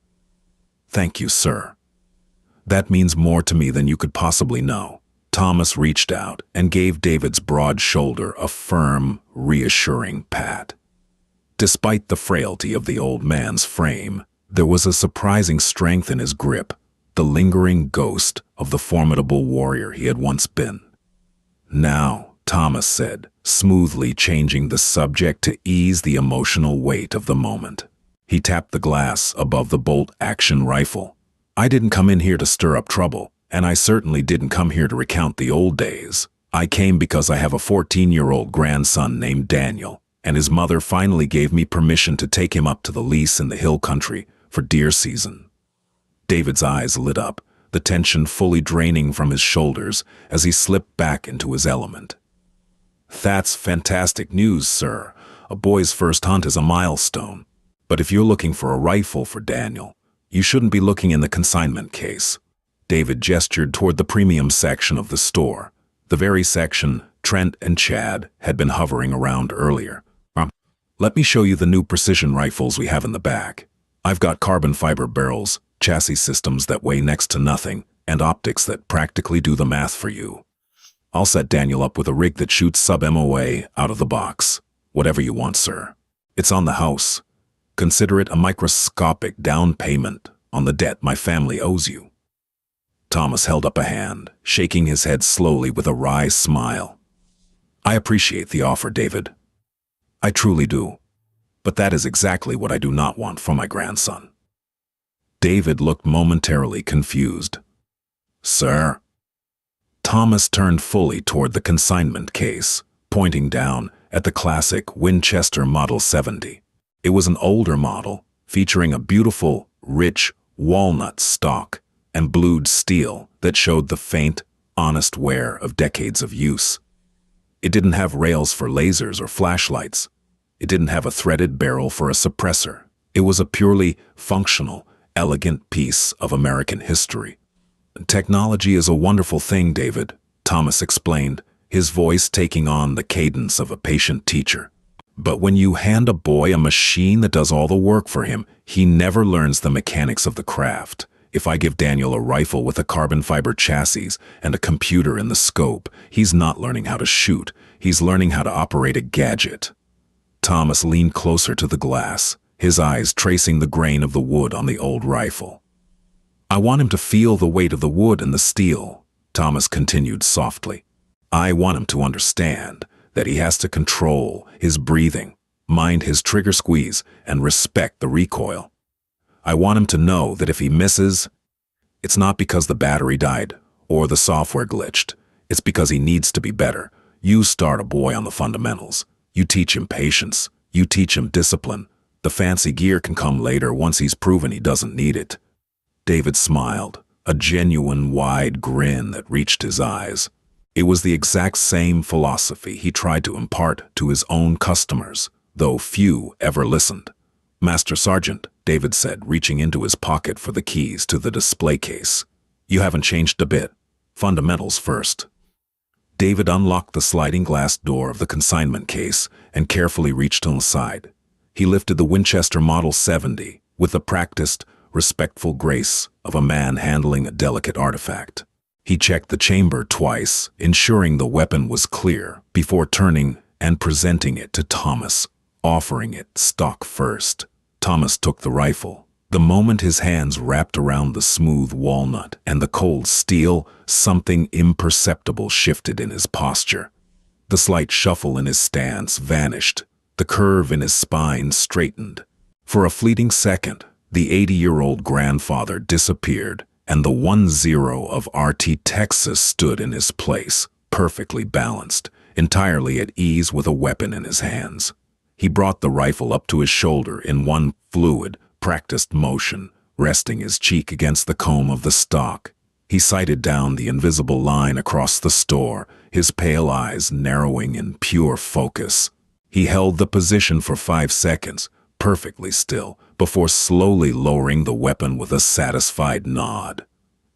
"Thank you, sir. That means more to me than you could possibly know." Thomas reached out and gave David's broad shoulder a firm, reassuring pat. Despite the frailty of the old man's frame, there was a surprising strength in his grip, the lingering ghost of the formidable warrior he had once been. "Now," Thomas said, smoothly changing the subject to ease the emotional weight of the moment. He tapped the glass above the bolt-action rifle. "I didn't come in here to stir up trouble, and I certainly didn't come here to recount the old days. I came because I have a 14-year-old grandson named Daniel, and his mother finally gave me permission to take him up to the lease in the hill country for deer season." David's eyes lit up, the tension fully draining from his shoulders as he slipped back into his element. "That's fantastic news, sir. A boy's first hunt is a milestone. But if you're looking for a rifle for Daniel, you shouldn't be looking in the consignment case." David gestured toward the premium section of the store, the very section Trent and Chad had been hovering around earlier. "Let me show you the new precision rifles we have in the back. I've got carbon fiber barrels, chassis systems that weigh next to nothing, and optics that practically do the math for you. I'll set Daniel up with a rig that shoots sub-MOA out of the box. Whatever you want, sir." It's on the house. Consider it a microscopic down payment on the debt my family owes you." Thomas held up a hand, shaking his head slowly with a wry smile. "I appreciate the offer, David. I truly do. But that is exactly what I do not want for my grandson." David looked momentarily confused. "Sir?" Thomas turned fully toward the consignment case, pointing down at the classic Winchester Model 70. It was an older model, featuring a beautiful, rich walnut stock and blued steel that showed the faint, honest wear of decades of use. It didn't have rails for lasers or flashlights. It didn't have a threaded barrel for a suppressor. It was a purely functional, elegant piece of American history. "Technology is a wonderful thing, David," Thomas explained, his voice taking on the cadence of a patient teacher. "But when you hand a boy a machine that does all the work for him, he never learns the mechanics of the craft. If I give Daniel a rifle with a carbon fiber chassis and a computer in the scope, he's not learning how to shoot. He's learning how to operate a gadget." Thomas leaned closer to the glass, his eyes tracing the grain of the wood on the old rifle. "I want him to feel the weight of the wood and the steel," Thomas continued softly. "I want him to understand that he has to control his breathing, mind his trigger squeeze, and respect the recoil. I want him to know that if he misses, it's not because the battery died or the software glitched. It's because he needs to be better. You start a boy on the fundamentals. You teach him patience. You teach him discipline. The fancy gear can come later once he's proven he doesn't need it." David smiled, a genuine wide grin that reached his eyes. It was the exact same philosophy he tried to impart to his own customers, though few ever listened. "Master Sergeant," David said, reaching into his pocket for the keys to the display case. "You haven't changed a bit. Fundamentals first." David unlocked the sliding glass door of the consignment case and carefully reached on the side. He lifted the Winchester Model 70 with the practiced, respectful grace of a man handling a delicate artifact. He checked the chamber twice, ensuring the weapon was clear, before turning and presenting it to Thomas, offering it stock first. Thomas took the rifle. The moment his hands wrapped around the smooth walnut and the cold steel, something imperceptible shifted in his posture. The slight shuffle in his stance vanished. The curve in his spine straightened. For a fleeting second, the 80-year-old grandfather disappeared, and the 1-0 of RT Texas stood in his place, perfectly balanced, entirely at ease with a weapon in his hands. He brought the rifle up to his shoulder in one fluid, practiced motion, resting his cheek against the comb of the stock. He sighted down the invisible line across the store, his pale eyes narrowing in pure focus. He held the position for 5 seconds, perfectly still, before slowly lowering the weapon with a satisfied nod.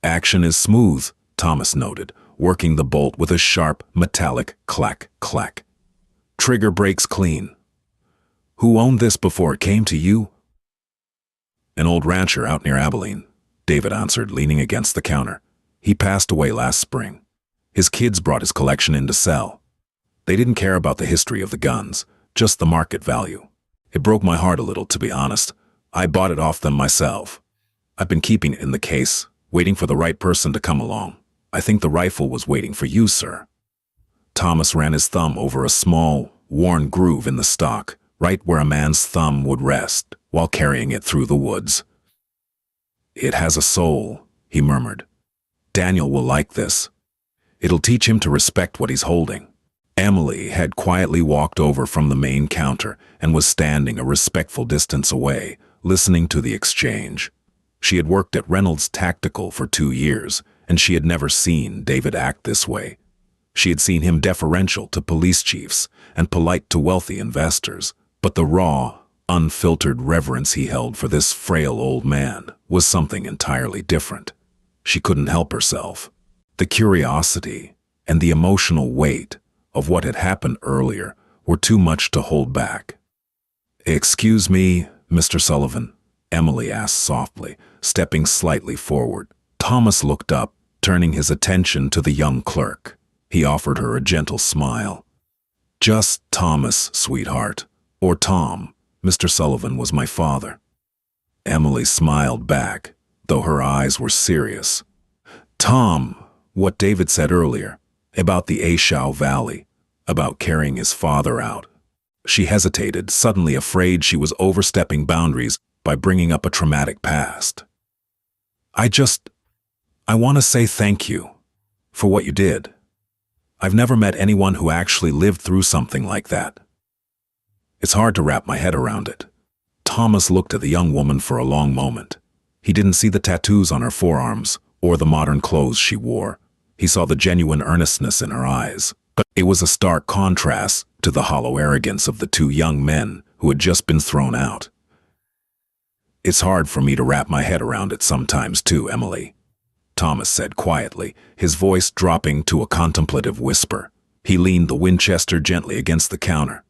"Action is smooth," Thomas noted, working the bolt with a sharp, metallic clack-clack. "Trigger breaks clean. Who owned this before it came to you?" "An old rancher out near Abilene," David answered, leaning against the counter. "He passed away last spring. His kids brought his collection in to sell. They didn't care about the history of the guns, just the market value. It broke my heart a little, to be honest. I bought it off them myself. I've been keeping it in the case, waiting for the right person to come along. I think the rifle was waiting for you, sir." Thomas ran his thumb over a small, worn groove in the stock, right where a man's thumb would rest while carrying it through the woods. "It has a soul," he murmured. "Daniel will like this. It'll teach him to respect what he's holding." Emily had quietly walked over from the main counter and was standing a respectful distance away, listening to the exchange. She had worked at Reynolds Tactical for 2 years, and she had never seen David act this way. She had seen him deferential to police chiefs and polite to wealthy investors, but the raw, unfiltered reverence he held for this frail old man was something entirely different. She couldn't help herself. The curiosity and the emotional weight of what had happened earlier were too much to hold back. "Excuse me, Mr. Sullivan," Emily asked softly, stepping slightly forward. Thomas looked up, turning his attention to the young clerk. He offered her a gentle smile. "Just Thomas, sweetheart, or Tom. Mr. Sullivan was my father. Emily smiled back, though her eyes were serious. Tom, what David said earlier, about the Ashau Valley, about carrying his father out. She hesitated, suddenly afraid she was overstepping boundaries by bringing up a traumatic past. I want to say thank you for what you did. I've never met anyone who actually lived through something like that. It's hard to wrap my head around it. Thomas looked at the young woman for a long moment. He didn't see the tattoos on her forearms or the modern clothes she wore. He saw the genuine earnestness in her eyes. But it was a stark contrast to the hollow arrogance of the two young men who had just been thrown out. It's hard for me to wrap my head around it sometimes too, Emily, Thomas said quietly, his voice dropping to a contemplative whisper. He leaned the Winchester gently against the counter.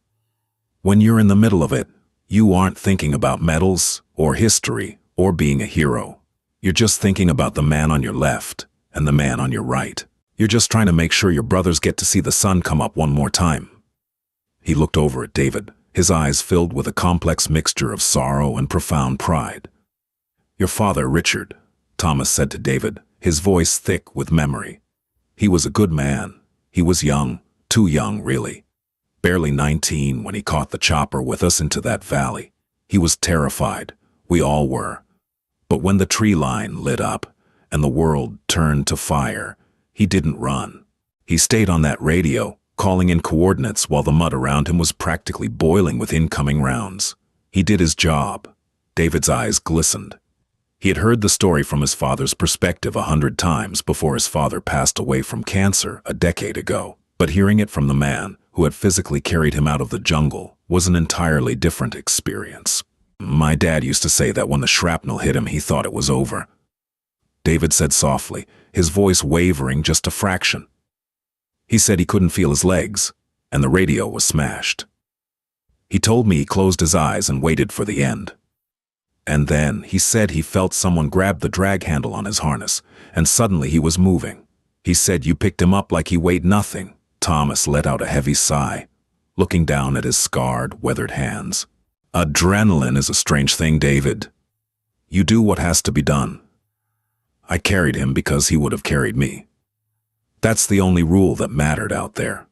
When you're in the middle of it, you aren't thinking about medals or history or being a hero. You're just thinking about the man on your left and the man on your right. You're just trying to make sure your brothers get to see the sun come up one more time. He looked over at David, his eyes filled with a complex mixture of sorrow and profound pride. Your father, Richard, Thomas said to David, his voice thick with memory. He was a good man. He was young, too young, really. Barely 19 when he caught the chopper with us into that valley. He was terrified. We all were. But when the tree line lit up and the world turned to fire, he didn't run. He stayed on that radio, calling in coordinates while the mud around him was practically boiling with incoming rounds. He did his job. David's eyes glistened. He had heard the story from his father's perspective 100 times before his father passed away from cancer a decade ago. But hearing it from the man who had physically carried him out of the jungle was an entirely different experience. My dad used to say that when the shrapnel hit him, he thought it was over. David said softly, his voice wavering just a fraction. He said he couldn't feel his legs, and the radio was smashed. He told me he closed his eyes and waited for the end. And then he said he felt someone grab the drag handle on his harness, and suddenly he was moving. He said you picked him up like he weighed nothing. Thomas let out a heavy sigh, looking down at his scarred, weathered hands. Adrenaline is a strange thing, David. You do what has to be done. I carried him because he would have carried me. That's the only rule that mattered out there.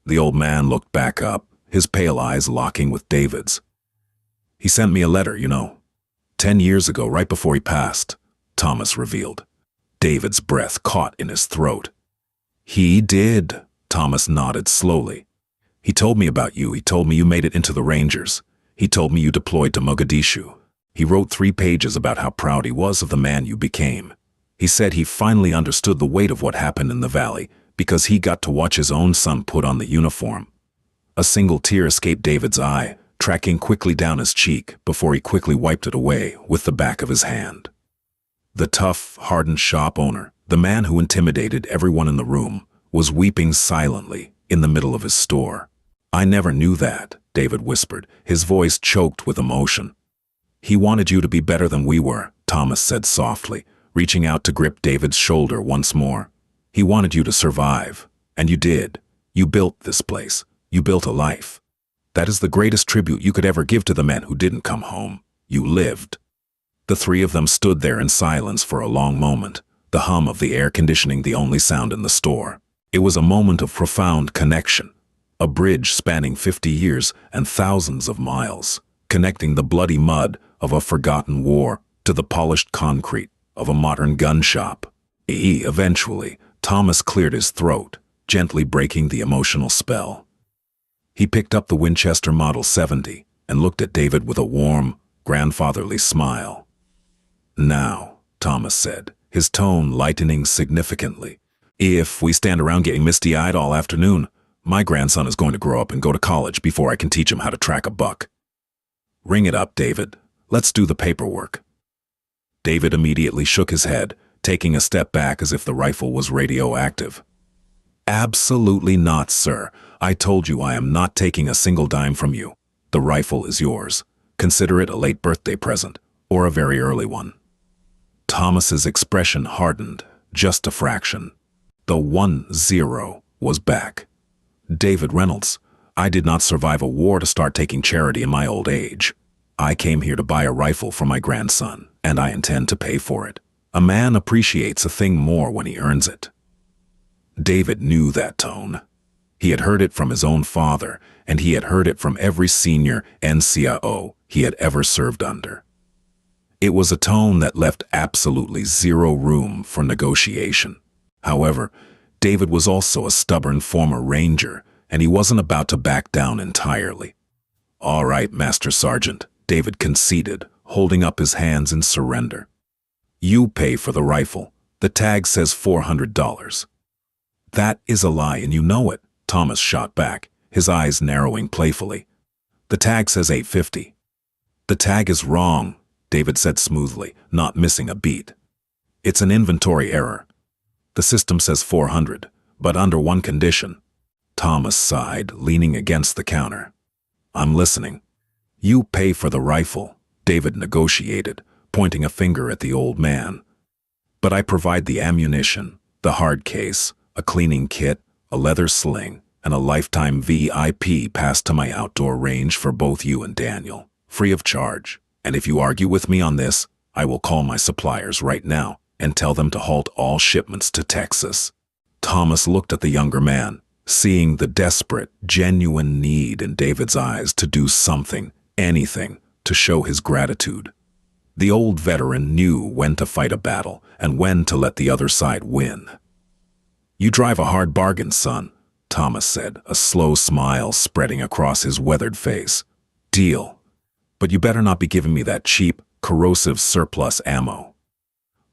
The old man looked back up, his pale eyes locking with David's. He sent me a letter, 10 years ago, right before he passed, Thomas revealed. David's breath caught in his throat. He did, Thomas nodded slowly. He told me about you. He told me you made it into the Rangers. He told me you deployed to Mogadishu. He wrote 3 pages about how proud he was of the man you became. He said he finally understood the weight of what happened in the valley because he got to watch his own son put on the uniform. A single tear escaped David's eye, tracking quickly down his cheek before he quickly wiped it away with the back of his hand. The tough, hardened shop owner, the man who intimidated everyone in the room, was weeping silently in the middle of his store. I never knew that, David whispered, his voice choked with emotion. He wanted you to be better than we were, Thomas said softly, reaching out to grip David's shoulder once more. He wanted you to survive, and you did. You built this place. You built a life. That is the greatest tribute you could ever give to the men who didn't come home. You lived. The 3 of them stood there in silence for a long moment, the hum of the air conditioning the only sound in the store. It was a moment of profound connection, a bridge spanning 50 years and thousands of miles, connecting the bloody mud of a forgotten war to the polished concrete of a modern gun shop. Eventually, Thomas cleared his throat, gently breaking the emotional spell. He picked up the Winchester Model 70 and looked at David with a warm, grandfatherly smile. Now, Thomas said, his tone lightening significantly, if we stand around getting misty-eyed all afternoon, my grandson is going to grow up and go to college before I can teach him how to track a buck. Ring it up, David. Let's do the paperwork. David immediately shook his head, taking a step back as if the rifle was radioactive. Absolutely not, sir. I told you I am not taking a single dime from you. The rifle is yours. Consider it a late birthday present, or a very early one. Thomas's expression hardened, just a fraction. The 10 was back. David Reynolds, I did not survive a war to start taking charity in my old age. I came here to buy a rifle for my grandson, and I intend to pay for it. A man appreciates a thing more when he earns it. David knew that tone. He had heard it from his own father, and he had heard it from every senior NCO he had ever served under. It was a tone that left absolutely zero room for negotiation. However, David was also a stubborn former ranger, and he wasn't about to back down entirely. "All right, Master Sergeant," David conceded, holding up his hands in surrender. "You pay for the rifle. The tag says $400. "That is a lie, and you know it," Thomas shot back, his eyes narrowing playfully. "The tag says $850. "The tag is wrong," David said smoothly, not missing a beat. "It's an inventory error. The system says $400, but under one condition." Thomas sighed, leaning against the counter. "I'm listening." "You pay for the rifle," David negotiated, pointing a finger at the old man. "But I provide the ammunition, the hard case, a cleaning kit, a leather sling, and a lifetime VIP pass to my outdoor range for both you and Daniel, free of charge. And if you argue with me on this, I will call my suppliers right now and tell them to halt all shipments to Texas." Thomas looked at the younger man, seeing the desperate, genuine need in David's eyes to do something, anything, to show his gratitude. The old veteran knew when to fight a battle and when to let the other side win. "You drive a hard bargain, son," Thomas said, a slow smile spreading across his weathered face. "Deal. But you better not be giving me that cheap, corrosive surplus ammo."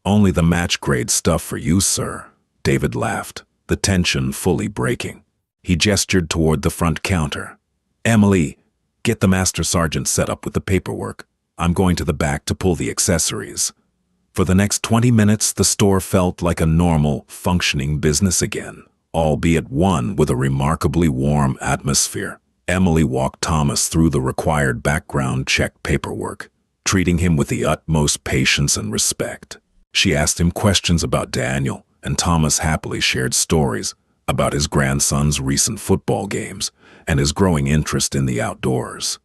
"Only the match-grade stuff for you, sir," David laughed, the tension fully breaking. He gestured toward the front counter. "Emily, get the Master Sergeant set up with the paperwork. I'm going to the back to pull the accessories." For the next 20 minutes, the store felt like a normal, functioning business again, albeit one with a remarkably warm atmosphere. Emily walked Thomas through the required background check paperwork, treating him with the utmost patience and respect. She asked him questions about Daniel, and Thomas happily shared stories about his grandson's recent football games and his growing interest in the outdoors.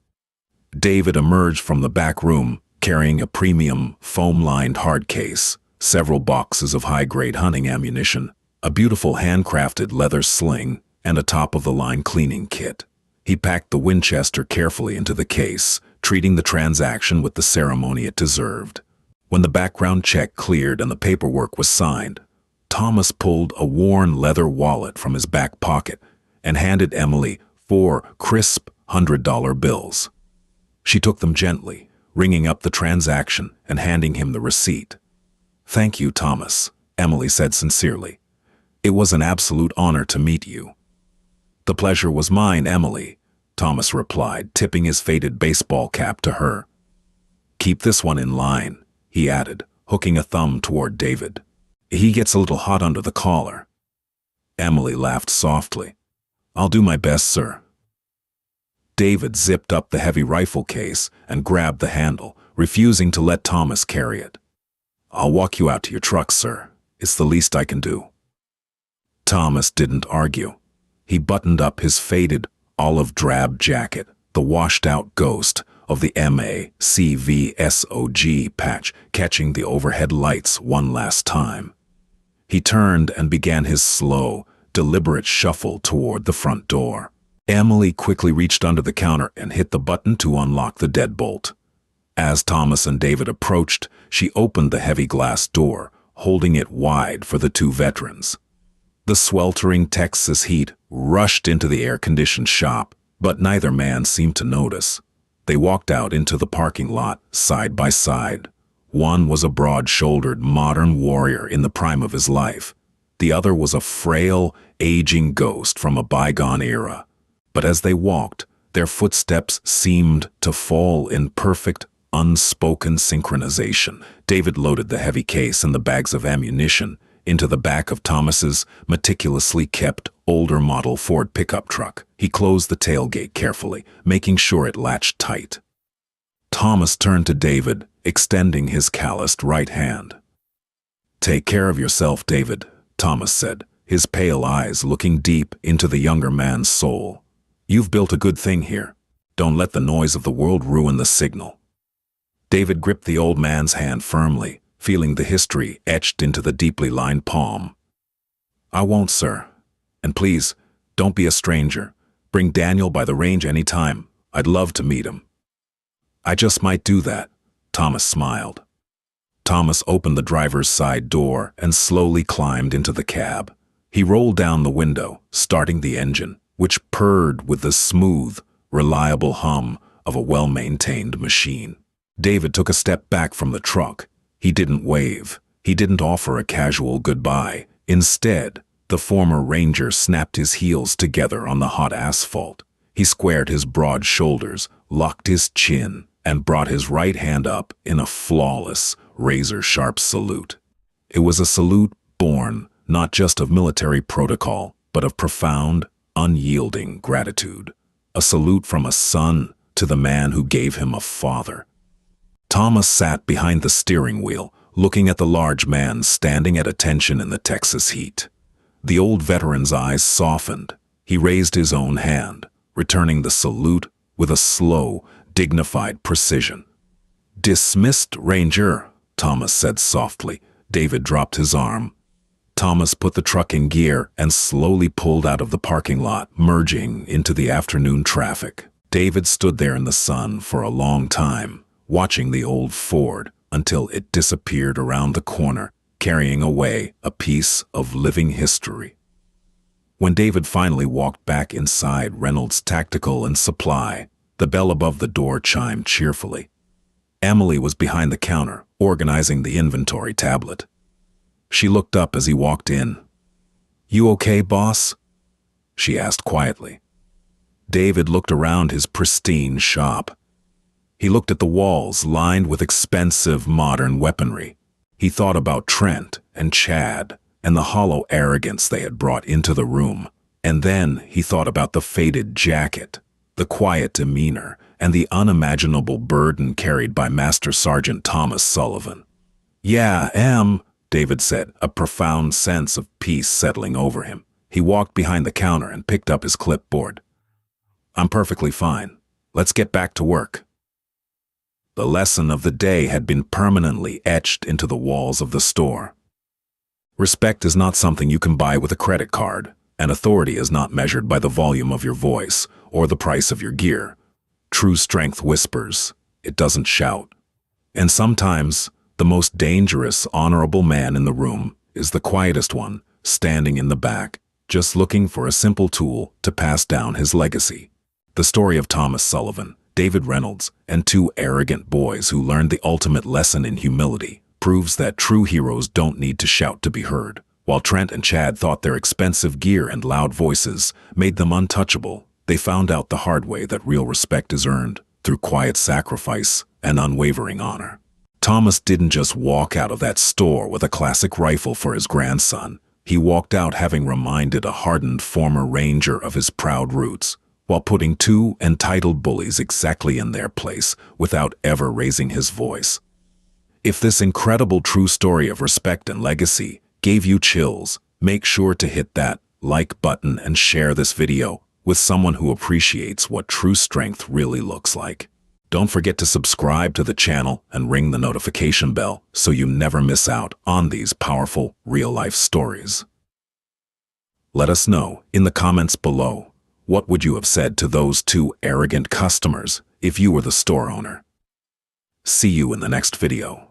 David emerged from the back room carrying a premium, foam-lined hard case, several boxes of high-grade hunting ammunition, a beautiful handcrafted leather sling, and a top-of-the-line cleaning kit. He packed the Winchester carefully into the case, treating the transaction with the ceremony it deserved. When the background check cleared and the paperwork was signed, Thomas pulled a worn leather wallet from his back pocket and handed Emily 4 crisp $100 bills. She took them gently, ringing up the transaction and handing him the receipt. "Thank you, Thomas," Emily said sincerely. "It was an absolute honor to meet you." "The pleasure was mine, Emily," Thomas replied, tipping his faded baseball cap to her. "Keep this one in line," he added, hooking a thumb toward David. "He gets a little hot under the collar." Emily laughed softly. "I'll do my best, sir." David zipped up the heavy rifle case and grabbed the handle, refusing to let Thomas carry it. "I'll walk you out to your truck, sir. It's the least I can do." Thomas didn't argue. He buttoned up his faded, olive-drab jacket, the washed-out ghost of the MACVSOG patch catching the overhead lights one last time. He turned and began his slow, deliberate shuffle toward the front door. Emily quickly reached under the counter and hit the button to unlock the deadbolt. As Thomas and David approached, she opened the heavy glass door, holding it wide for the two veterans. The sweltering Texas heat rushed into the air-conditioned shop, but neither man seemed to notice. They walked out into the parking lot, side by side. One was a broad-shouldered modern warrior in the prime of his life. The other was a frail, aging ghost from a bygone era. But as they walked, their footsteps seemed to fall in perfect, unspoken synchronization. David loaded the heavy case and the bags of ammunition into the back of Thomas's meticulously kept, older model Ford pickup truck. He closed the tailgate carefully, making sure it latched tight. Thomas turned to David, extending his calloused right hand. "Take care of yourself, David," Thomas said, his pale eyes looking deep into the younger man's soul. You've built a good thing here. Don't let the noise of the world ruin the signal." David gripped the old man's hand firmly, feeling the history etched into the deeply lined palm. "I won't, sir. And please, don't be a stranger. Bring Daniel by the range any time. I'd love to meet him." "I just might do that," Thomas smiled. Thomas opened the driver's side door and slowly climbed into the cab. He rolled down the window, starting the engine, which purred with the smooth, reliable hum of a well-maintained machine. David took a step back from the truck. He didn't wave. He didn't offer a casual goodbye. Instead, the former ranger snapped his heels together on the hot asphalt. He squared his broad shoulders, locked his chin, and brought his right hand up in a flawless, razor-sharp salute. It was a salute born not just of military protocol, but of profound, unyielding gratitude. A salute from a son to the man who gave him a father. Thomas sat behind the steering wheel, looking at the large man standing at attention in the Texas heat. The old veteran's eyes softened. He raised his own hand, returning the salute with a slow, dignified precision. "Dismissed, Ranger," Thomas said softly. David dropped his arm. Thomas put the truck in gear and slowly pulled out of the parking lot, merging into the afternoon traffic. David stood there in the sun for a long time, watching the old Ford until it disappeared around the corner, carrying away a piece of living history. When David finally walked back inside Reynolds Tactical and Supply, the bell above the door chimed cheerfully. Emily was behind the counter, organizing the inventory tablet. She looked up as he walked in. "You okay, boss?" she asked quietly. David looked around his pristine shop. He looked at the walls lined with expensive modern weaponry. He thought about Trent and Chad and the hollow arrogance they had brought into the room. And then he thought about the faded jacket, the quiet demeanor, and the unimaginable burden carried by Master Sergeant Thomas Sullivan. "Yeah, David said, a profound sense of peace settling over him. He walked behind the counter and picked up his clipboard. "I'm perfectly fine. Let's get back to work." The lesson of the day had been permanently etched into the walls of the store. Respect is not something you can buy with a credit card, and authority is not measured by the volume of your voice or the price of your gear. True strength whispers. It doesn't shout. And sometimes, the most dangerous, honorable man in the room is the quietest one, standing in the back, just looking for a simple tool to pass down his legacy. The story of Thomas Sullivan, David Reynolds, and two arrogant boys who learned the ultimate lesson in humility proves that true heroes don't need to shout to be heard. While Trent and Chad thought their expensive gear and loud voices made them untouchable, they found out the hard way that real respect is earned through quiet sacrifice and unwavering honor. Thomas didn't just walk out of that store with a classic rifle for his grandson. He walked out having reminded a hardened former ranger of his proud roots, while putting two entitled bullies exactly in their place without ever raising his voice. If this incredible true story of respect and legacy gave you chills, make sure to hit that like button and share this video with someone who appreciates what true strength really looks like. Don't forget to subscribe to the channel and ring the notification bell so you never miss out on these powerful real-life stories. Let us know in the comments below, what would you have said to those two arrogant customers if you were the store owner? See you in the next video.